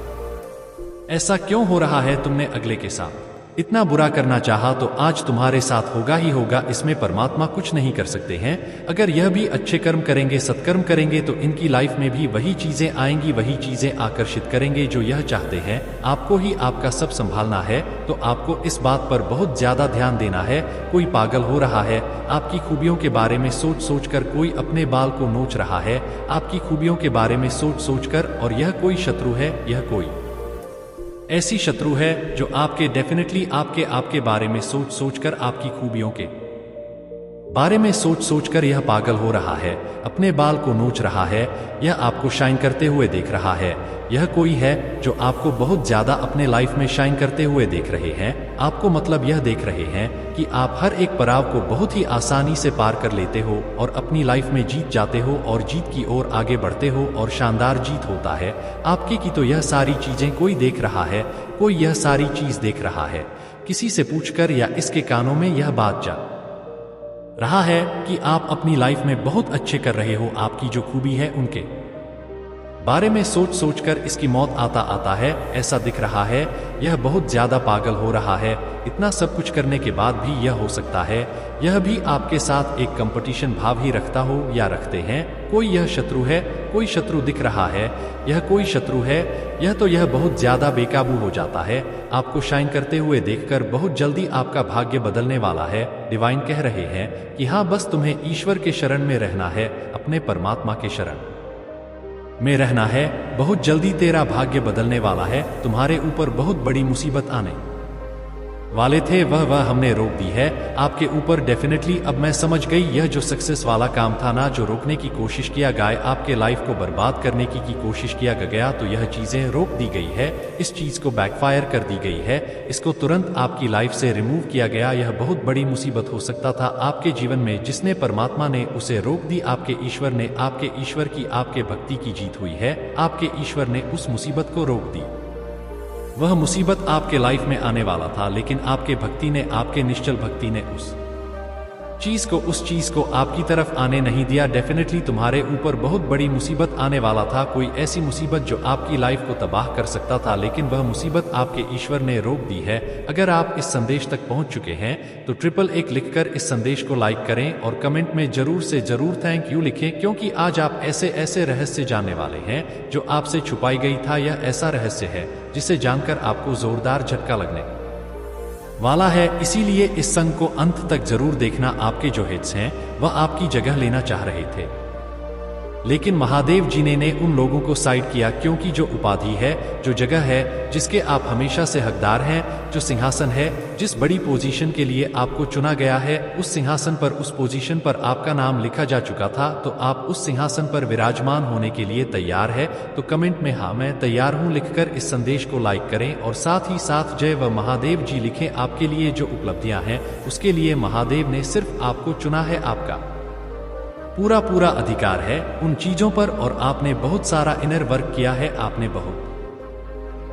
ऐसा क्यों हो रहा है। तुमने अगले के साथ इतना बुरा करना चाहा तो आज तुम्हारे साथ होगा ही होगा। इसमें परमात्मा कुछ नहीं कर सकते हैं। अगर यह भी अच्छे कर्म करेंगे, सत्कर्म करेंगे, तो इनकी लाइफ में भी वही चीजें आएंगी, वही चीजें आकर्षित करेंगे जो यह चाहते हैं। आपको ही आपका सब संभालना है, तो आपको इस बात पर बहुत ज्यादा ध्यान देना है। कोई पागल हो रहा है, आपकी खूबियों के बारे में सोच सोच कर कोई अपने बाल को नोच रहा है, आपकी खूबियों के बारे में सोच सोच कर। और यह कोई शत्रु है, यह कोई ऐसी शत्रु है जो आपके डेफिनेटली आपके बारे में सोच सोच कर, आपकी खूबियों के बारे में सोच सोच कर यह पागल हो रहा है, अपने बाल को नोच रहा है, यह आपको शाइन करते हुए देख रहा है। यह कोई है जो आपको बहुत ज्यादा अपने लाइफ में शाइन करते हुए देख रहे हैं। आपको मतलब यह देख रहे हैं कि आप हर एक पड़ाव को बहुत ही आसानी से पार कर लेते हो और अपनी लाइफ में जीत जाते हो और जीत की ओर आगे बढ़ते हो और शानदार जीत होता है आपके की। तो यह सारी चीजें कोई देख रहा है, कोई यह सारी चीज देख रहा है, किसी से पूछकर या इसके कानों में यह बात जा रहा है कि आप अपनी लाइफ में बहुत अच्छे कर रहे हो। आपकी जो खूबी है उनके बारे में सोच सोच कर इसकी मौत आता आता है। ऐसा दिख रहा है यह बहुत ज्यादा पागल हो रहा है। इतना सब कुछ करने के बाद भी यह हो सकता है यह भी आपके साथ एक कंपटीशन भाव ही रखता हो या रखते हैं। कोई यह शत्रु है, कोई शत्रु दिख रहा है, यह कोई शत्रु है। यह बहुत ज्यादा बेकाबू हो जाता है। आपको शाइन करते हुए देखकर बहुत जल्दी आपका भाग्य बदलने वाला है। डिवाइन कह रहे हैं कि हाँ, बस तुम्हें ईश्वर के शरण में रहना है, अपने परमात्मा के शरण में रहना है। बहुत जल्दी तेरा भाग्य बदलने वाला है। तुम्हारे ऊपर बहुत बड़ी मुसीबत आने वाले थे, वह हमने रोक दी है आपके ऊपर डेफिनेटली। अब मैं समझ गई यह जो सक्सेस वाला काम था ना, जो रोकने की कोशिश किया गया, आपके लाइफ को बर्बाद करने की कोशिश किया गया, तो यह चीजें रोक दी गई है। इस चीज को बैकफायर कर दी गई है, इसको तुरंत आपकी लाइफ से रिमूव किया गया। यह बहुत बड़ी मुसीबत हो सकता था आपके जीवन में, जिसने परमात्मा ने उसे रोक दी। आपके ईश्वर ने, आपके ईश्वर की, आपके भक्ति की जीत हुई है। आपके ईश्वर ने उस मुसीबत को रोक दी। वह मुसीबत आपके लाइफ में आने वाला था, लेकिन आपके भक्ति ने, आपके निश्चल भक्ति ने उस चीज को आपकी तरफ आने नहीं दिया। डेफिनेटली तुम्हारे ऊपर बहुत बड़ी मुसीबत आने वाला था, कोई ऐसी मुसीबत जो आपकी लाइफ को तबाह कर सकता था, लेकिन वह मुसीबत आपके ईश्वर ने रोक दी है। अगर आप इस संदेश तक पहुंच चुके हैं तो 111 लिखकर इस संदेश को लाइक करें और कमेंट में जरूर से जरूर थैंक यू लिखें, क्योंकि आज आप ऐसे ऐसे रहस्य जानने वाले हैं जो आपसे छुपाई गई था। यह ऐसा रहस्य है जिसे जानकर आपको जोरदार झटका लगने वाला है। इसीलिए इस संग को अंत तक जरूर देखना। आपके जो हिट्स हैं वह आपकी जगह लेना चाह रहे थे, लेकिन महादेव जी ने उन लोगों को साइड किया, क्योंकि जो उपाधि है, जो जगह है, जिसके आप हमेशा से हकदार हैं, जो सिंहासन है, जिस बड़ी पोजीशन के लिए आपको चुना गया है, उस सिंहासन पर, उस पोजीशन पर आपका नाम लिखा जा चुका था। तो आप उस सिंहासन पर विराजमान होने के लिए तैयार है। तो कमेंट में हाँ मैं तैयार हूं लिखकर इस संदेश को लाइक करें और साथ ही साथ जय व महादेव जी लिखें। आपके लिए जो उपलब्धियां हैं उसके लिए महादेव ने सिर्फ आपको चुना है। आपका पूरा अधिकार है उन चीजों पर, और आपने बहुत सारा इनर वर्क किया है। आपने बहुत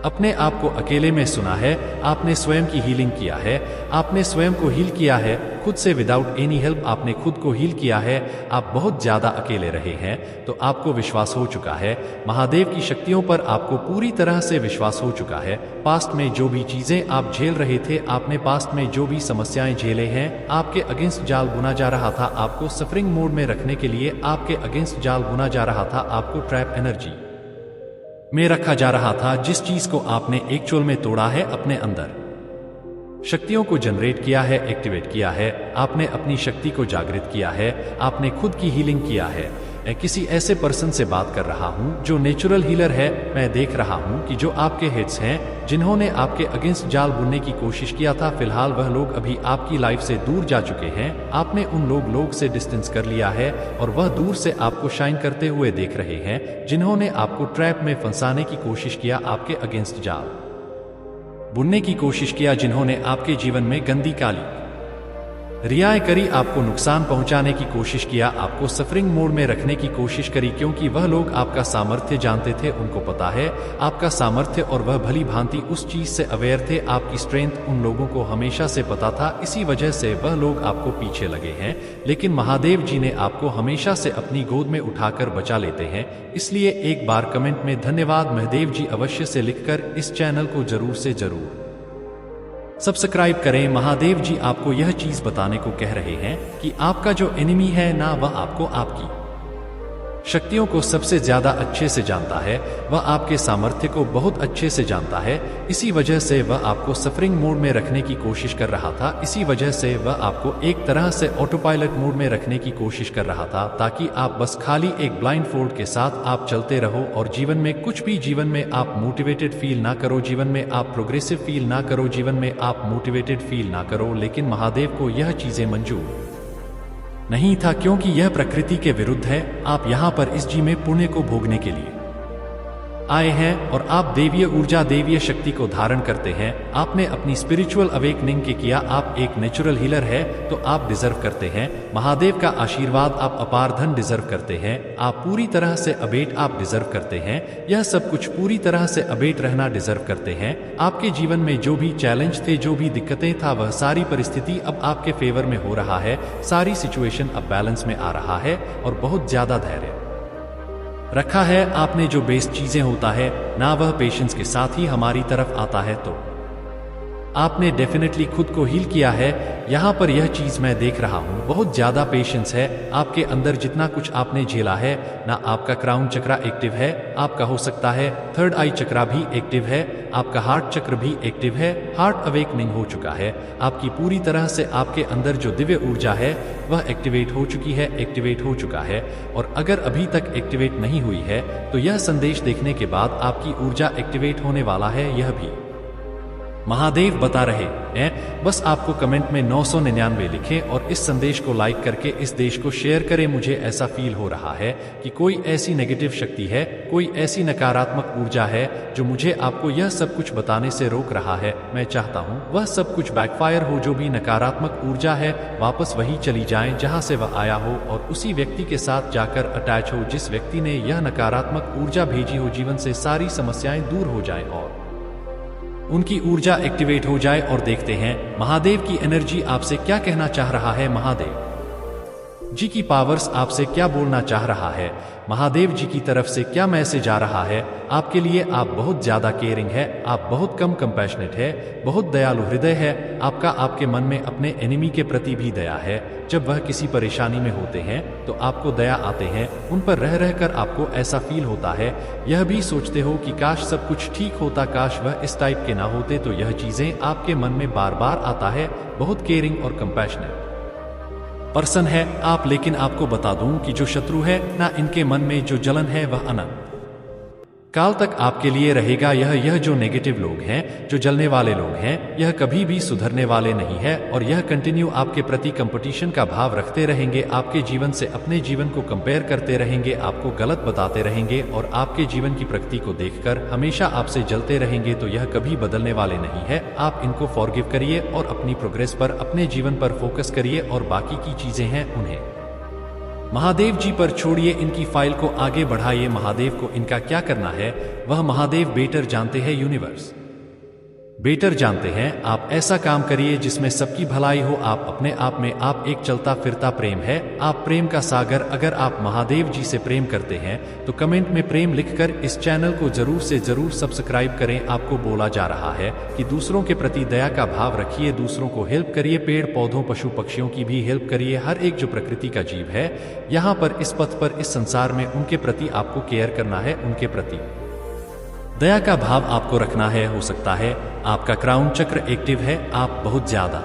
अपने आप को अकेले में सुना है, आपने स्वयं की हीलिंग किया है, आपने स्वयं को हील किया है खुद से, विदाउट एनी हेल्प आपने खुद को हील किया है। आप बहुत ज्यादा अकेले रहे हैं, तो आपको विश्वास हो चुका है महादेव की शक्तियों पर, आपको पूरी तरह से विश्वास हो चुका है। पास्ट में जो भी चीजें आप झेल रहे थे, आपने पास्ट में जो भी समस्याएं झेले हैं, आपके अगेंस्ट जाल बुना जा रहा था, आपको सफरिंग मोड में रखने के लिए आपके अगेंस्ट जाल बुना जा रहा था, आपको ट्रैप एनर्जी में रखा जा रहा था। जिस चीज को आपने एक्चुअल में तोड़ा है, अपने अंदर शक्तियों को जनरेट किया है, एक्टिवेट किया है, आपने अपनी शक्ति को जागृत किया है, आपने खुद की हीलिंग किया है। मैं किसी ऐसे पर्सन से बात कर रहा हूं जो नेचुरल हीलर है। मैं देख रहा हूं कि जो आपके हिट्स हैं, जिन्होंने आपके अगेंस्ट जाल बुनने की कोशिश किया था, फिलहाल वह लोग अभी आपकी लाइफ से दूर जा चुके हैं। आपने उन लोग से डिस्टेंस कर लिया है और वह दूर से आपको शाइन करते हुए देख रहे हैं, जिन्होंने आपको ट्रैप में फंसाने की कोशिश किया, आपके अगेंस्ट जाल बुनने की कोशिश किया, जिन्होंने आपके जीवन में गंदी काली रियाएं करी, आपको नुकसान पहुंचाने की कोशिश किया, आपको सफरिंग मोड में रखने की कोशिश करी, क्योंकि वह लोग आपका सामर्थ्य जानते थे। उनको पता है आपका सामर्थ्य और वह भली भांति उस चीज से अवेयर थे। आपकी स्ट्रेंथ उन लोगों को हमेशा से पता था, इसी वजह से वह लोग आपको पीछे लगे हैं। लेकिन महादेव जी ने आपको हमेशा से अपनी गोद में उठाकर बचा लेते हैं। इसलिए एक बार कमेंट में धन्यवाद महादेव जी अवश्य से लिखकर इस चैनल को जरूर से जरूर सब्सक्राइब करें। महादेव जी आपको यह चीज बताने को कह रहे हैं कि आपका जो एनिमी है ना, वह आपको आपकी शक्तियों को सबसे ज्यादा अच्छे से जानता है, वह आपके सामर्थ्य को बहुत अच्छे से जानता है। इसी वजह से वह आपको सफरिंग मोड में रखने की कोशिश कर रहा था। इसी वजह से वह आपको एक तरह से ऑटो पायलट मोड में रखने की कोशिश कर रहा था, ताकि आप बस खाली एक ब्लाइंड फोल्ड के साथ आप चलते रहो और जीवन में कुछ भी, जीवन में आप मोटिवेटेड फील ना करो, जीवन में आप प्रोग्रेसिव फील ना करो, जीवन में आप मोटिवेटेड फील ना करो। लेकिन महादेव को यह चीजें मंजूर नहीं था, क्योंकि यह प्रकृति के विरुद्ध है। आप यहाँ पर इस जी में पुण्य को भोगने के लिए आए हैं और आप देवीय ऊर्जा, देवीय शक्ति को धारण करते हैं। आपने अपनी स्पिरिचुअल अवेकनिंग के किया। आप एक नेचुरल हीलर है, तो आप डिजर्व करते हैं महादेव का आशीर्वाद। आप अपार धन डिजर्व करते हैं। आप पूरी तरह से अबेट आप डिजर्व करते हैं। यह सब कुछ पूरी तरह से अबेट रहना डिजर्व करते हैं। आपके जीवन में जो भी चैलेंज थे, जो भी दिक्कतें था, वह सारी परिस्थिति अब आपके फेवर में हो रहा है। सारी सिचुएशन अब बैलेंस में आ रहा है और बहुत ज्यादा धैर्य रखा है आपने। जो बेस्ट चीजें होता है ना, वह पेशेंस के साथ ही हमारी तरफ आता है, तो आपने डेफिनेटली खुद को हील किया है। यहाँ पर यह चीज मैं देख रहा हूँ, बहुत ज्यादा पेशेंस है आपके अंदर। जितना कुछ आपने झेला है ना, आपका क्राउन चक्रा एक्टिव है, आपका हो सकता है थर्ड आई चक्रा भी एक्टिव है, आपका हार्ट चक्र भी एक्टिव है। हार्ट अवेकनिंग हो चुका है आपकी पूरी तरह से। आपके अंदर जो दिव्य ऊर्जा है वह एक्टिवेट हो चुकी है, एक्टिवेट हो चुका है। और अगर अभी तक एक्टिवेट नहीं हुई है तो यह संदेश देखने के बाद आपकी ऊर्जा एक्टिवेट होने वाला है, यह भी महादेव बता रहे हैं। बस आपको कमेंट में 999 लिखें और इस संदेश को लाइक करके इस देश को शेयर करें। मुझे ऐसा फील हो रहा है कि कोई ऐसी नेगेटिव शक्ति है, कोई ऐसी नकारात्मक ऊर्जा है जो मुझे आपको यह सब कुछ बताने से रोक रहा है। मैं चाहता हूं वह सब कुछ बैकफायर हो। जो भी नकारात्मक ऊर्जा है वापस वही चली जाए जहां से वह आया हो, और उसी व्यक्ति के साथ जाकर अटैच हो जिस व्यक्ति ने यह नकारात्मक ऊर्जा भेजी हो। जीवन से सारी समस्याएं दूर हो जाएं और उनकी ऊर्जा एक्टिवेट हो जाए। और देखते हैं महादेव की एनर्जी आपसे क्या कहना चाह रहा है। महादेव जी की पावर्स आपसे क्या बोलना चाह रहा है। महादेव जी की तरफ से क्या मैसेज आ रहा है आपके लिए। आप बहुत ज्यादा केयरिंग है, आप बहुत कम कंपैशनेट है, बहुत दयालु हृदय है आपका। आपके मन में अपने एनिमी के प्रति भी दया है। जब वह किसी परेशानी में होते हैं तो आपको दया आते हैं। उन पर रह रहकर आपको ऐसा फील होता है, यह भी सोचते हो कि काश सब कुछ ठीक होता, काश वह इस टाइप के ना होते। तो यह चीजें आपके मन में बार बार आता है। बहुत केयरिंग और कंपैशनेट पर्सन है आप। लेकिन आपको बता दूं कि जो शत्रु है ना, इनके मन में जो जलन है वह अनंत काल तक आपके लिए रहेगा। यह जो नेगेटिव लोग हैं, जो जलने वाले लोग हैं, यह कभी भी सुधरने वाले नहीं है और यह कंटिन्यू आपके प्रति कंपटीशन का भाव रखते रहेंगे। आपके जीवन से अपने जीवन को कंपेयर करते रहेंगे, आपको गलत बताते रहेंगे और आपके जीवन की प्रगति को देखकर हमेशा आपसे जलते रहेंगे। तो यह कभी बदलने वाले नहीं है। आप इनको फॉरगिव करिए और अपनी प्रोग्रेस पर, अपने जीवन पर फोकस करिए और बाकी की चीजें हैं उन्हें महादेव जी पर छोड़िए। इनकी फाइल को आगे बढ़ाइए। महादेव को इनका क्या करना है वह महादेव बेटर जानते हैं, यूनिवर्स बेटर जानते हैं। आप ऐसा काम करिए जिसमें सबकी भलाई हो। आप अपने आप में आप एक चलता फिरता प्रेम है, आप प्रेम का सागर। अगर आप महादेव जी से प्रेम करते हैं तो कमेंट में प्रेम लिखकर इस चैनल को जरूर से जरूर सब्सक्राइब करें। आपको बोला जा रहा है कि दूसरों के प्रति दया का भाव रखिए, दूसरों को हेल्प करिए, पेड़ पौधों पशु पक्षियों की भी हेल्प करिए। हर एक जो प्रकृति का जीव है यहाँ पर, इस पथ पर, इस संसार में, उनके प्रति आपको केयर करना है, उनके प्रति दया का भाव आपको रखना है। हो सकता है आपका क्राउन चक्र एक्टिव है, आप बहुत ज्यादा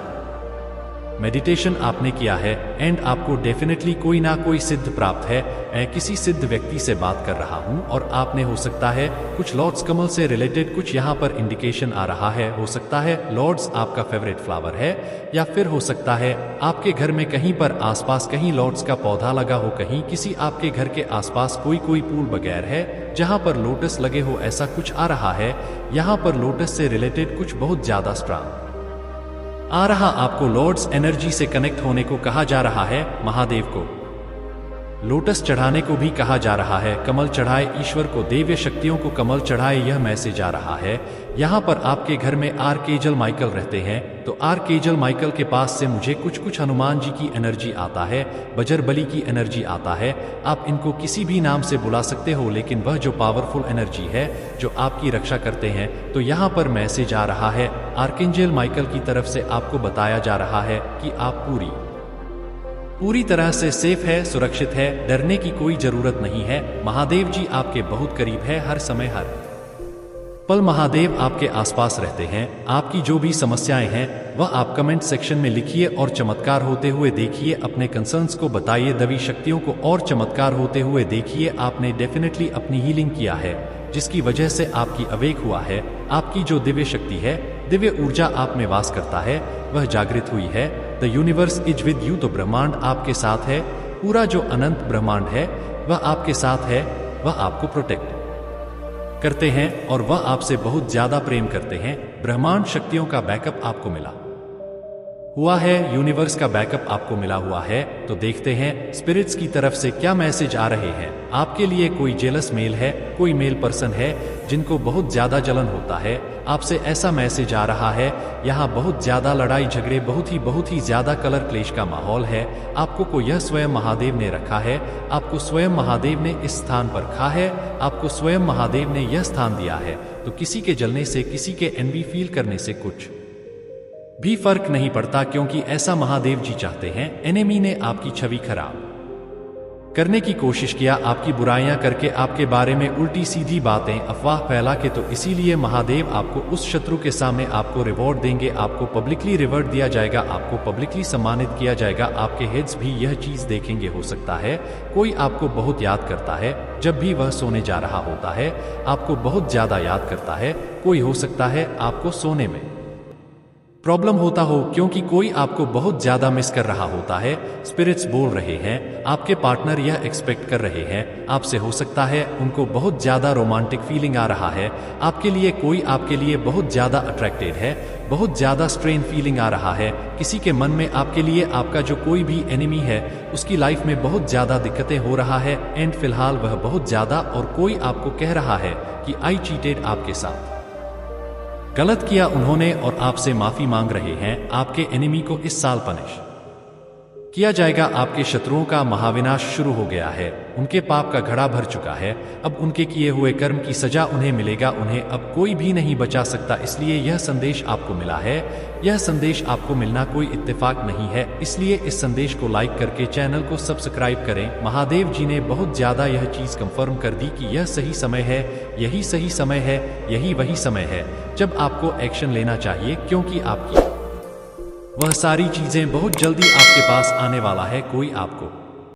मेडिटेशन आपने किया है एंड आपको डेफिनेटली कोई ना कोई सिद्ध प्राप्त है। मैं किसी सिद्ध व्यक्ति से बात कर रहा हूं और आपने, हो सकता है कुछ लॉर्ड्स कमल से रिलेटेड कुछ यहाँ पर इंडिकेशन आ रहा है। हो सकता है लॉर्ड्स आपका फेवरेट फ्लावर है, या फिर हो सकता है आपके घर में कहीं पर आसपास कहीं लॉर्ड्स का पौधा लगा हो, कहीं किसी आपके घर के आसपास कोई पूल बगैर है जहां पर लोटस लगे हो, ऐसा कुछ आ रहा है। यहां पर लोटस से रिलेटेड कुछ बहुत ज्यादा स्ट्रांग आ रहा। आपको लॉर्ड्स एनर्जी से कनेक्ट होने को कहा जा रहा है। महादेव को लोटस चढ़ाने को भी कहा जा रहा है। कमल चढ़ाए ईश्वर को, देव्य शक्तियों को कमल चढ़ाए, यह मैसेज आ रहा है। यहाँ पर आपके घर में आर्कएंजल माइकल रहते हैं, तो आर्कएंजल माइकल के पास से मुझे कुछ हनुमान जी की एनर्जी आता है, बजरबली की एनर्जी आता है। आप इनको किसी भी नाम से बुला सकते हो, लेकिन वह जो पावरफुल एनर्जी है जो आपकी रक्षा करते हैं। तो यहाँ पर मैसेज आ रहा है आर्कएंजल माइकल की तरफ से, आपको बताया जा रहा है कि आप पूरी तरह से सेफ है, सुरक्षित है, डरने की कोई जरूरत नहीं है। महादेव जी आपके बहुत करीब है, हर समय हर पल महादेव आपके आसपास रहते हैं। आपकी जो भी समस्याएं हैं वह आप कमेंट सेक्शन में लिखिए और चमत्कार होते हुए देखिए। अपने कंसर्न्स को बताइए, दवी शक्तियों को और चमत्कार होते हुए देखिए। आपने डेफिनेटली अपनी हीलिंग किया है, जिसकी वजह से आपकी अवेक हुआ है। आपकी जो दिव्य शक्ति है, दिव्य ऊर्जा आप में वास करता है, वह जागृत हुई है। The universe is with you, तो ब्रह्मांड आपके साथ है, पूरा जो अनंत ब्रह्मांड है वह आपके साथ है, वह आपको प्रोटेक्ट करते हैं और वह आपसे बहुत ज्यादा प्रेम करते हैं। ब्रह्मांड शक्तियों का बैकअप आपको मिला हुआ है, यूनिवर्स का बैकअप आपको मिला हुआ है। तो देखते हैं स्पिरिट्स की तरफ से क्या मैसेज आ रहे हैं आपके लिए। कोई जेलस मेल है, कोई मेल पर्सन है जिनको बहुत ज्यादा जलन होता है, आपसे ऐसा मैसेज आ रहा है। यहाँ बहुत ज्यादा लड़ाई झगड़े, बहुत ही ज्यादा कलर क्लेश का माहौल है। आपको को यह स्वयं महादेव ने रखा है, आपको स्वयं महादेव ने इस स्थान पर रखा है, आपको स्वयं महादेव ने यह स्थान दिया है। तो किसी के जलने से, किसी के एनवी फील करने से कुछ भी फर्क नहीं पड़ता, क्योंकि ऐसा महादेव जी चाहते हैं। एनिमी ने आपकी छवि खराब करने की कोशिश किया, आपकी बुराइयां करके, आपके बारे में उल्टी सीधी बातें, अफवाह फैला के, तो इसीलिए महादेव आपको उस शत्रु के सामने आपको रिवॉर्ड देंगे, आपको पब्लिकली रिवॉर्ड दिया जाएगा, आपको पब्लिकली सम्मानित किया जाएगा। आपके हेड्स भी यह चीज देखेंगे। हो सकता है कोई आपको बहुत याद करता है, जब भी वह सोने जा रहा होता है आपको बहुत ज्यादा याद करता है। कोई हो सकता है आपको सोने में प्रॉब्लम होता हो, क्योंकि कोई आपको बहुत ज्यादा मिस कर रहा होता है। स्पिरिट्स बोल रहे हैं, आपके पार्टनर यह एक्सपेक्ट कर रहे हैं आपसे। हो सकता है उनको बहुत ज्यादा रोमांटिक फीलिंग आ रहा है आपके लिए, कोई आपके लिए बहुत ज्यादा अट्रैक्टेड है, बहुत ज्यादा स्ट्रेन फीलिंग आ रहा है किसी के मन में आपके लिए। आपका जो कोई भी एनिमी है उसकी लाइफ में बहुत ज्यादा दिक्कतें हो रहा है, एंड फिलहाल वह बहुत ज्यादा, और कोई आपको कह रहा है कि आई चीटेड, आपके साथ गलत किया उन्होंने और आपसे माफी मांग रहे हैं। आपके एनिमी को इस साल पनिश किया जाएगा। आपके शत्रुओं का महाविनाश शुरू हो गया है, उनके पाप का घड़ा भर चुका है। अब उनके किए हुए कर्म की सजा उन्हें मिलेगा, उन्हें अब कोई भी नहीं बचा सकता। इसलिए यह संदेश आपको मिला है, यह संदेश आपको मिलना कोई इत्तेफाक नहीं है। इसलिए इस संदेश को लाइक करके चैनल को सब्सक्राइब करें। महादेव जी ने बहुत ज्यादा यह चीज कंफर्म कर दी कि यह सही समय है, यही सही समय है, यही वही समय है जब आपको एक्शन लेना चाहिए, क्योंकि आपकी वह सारी चीजें बहुत जल्दी आपके पास आने वाला है। कोई आपको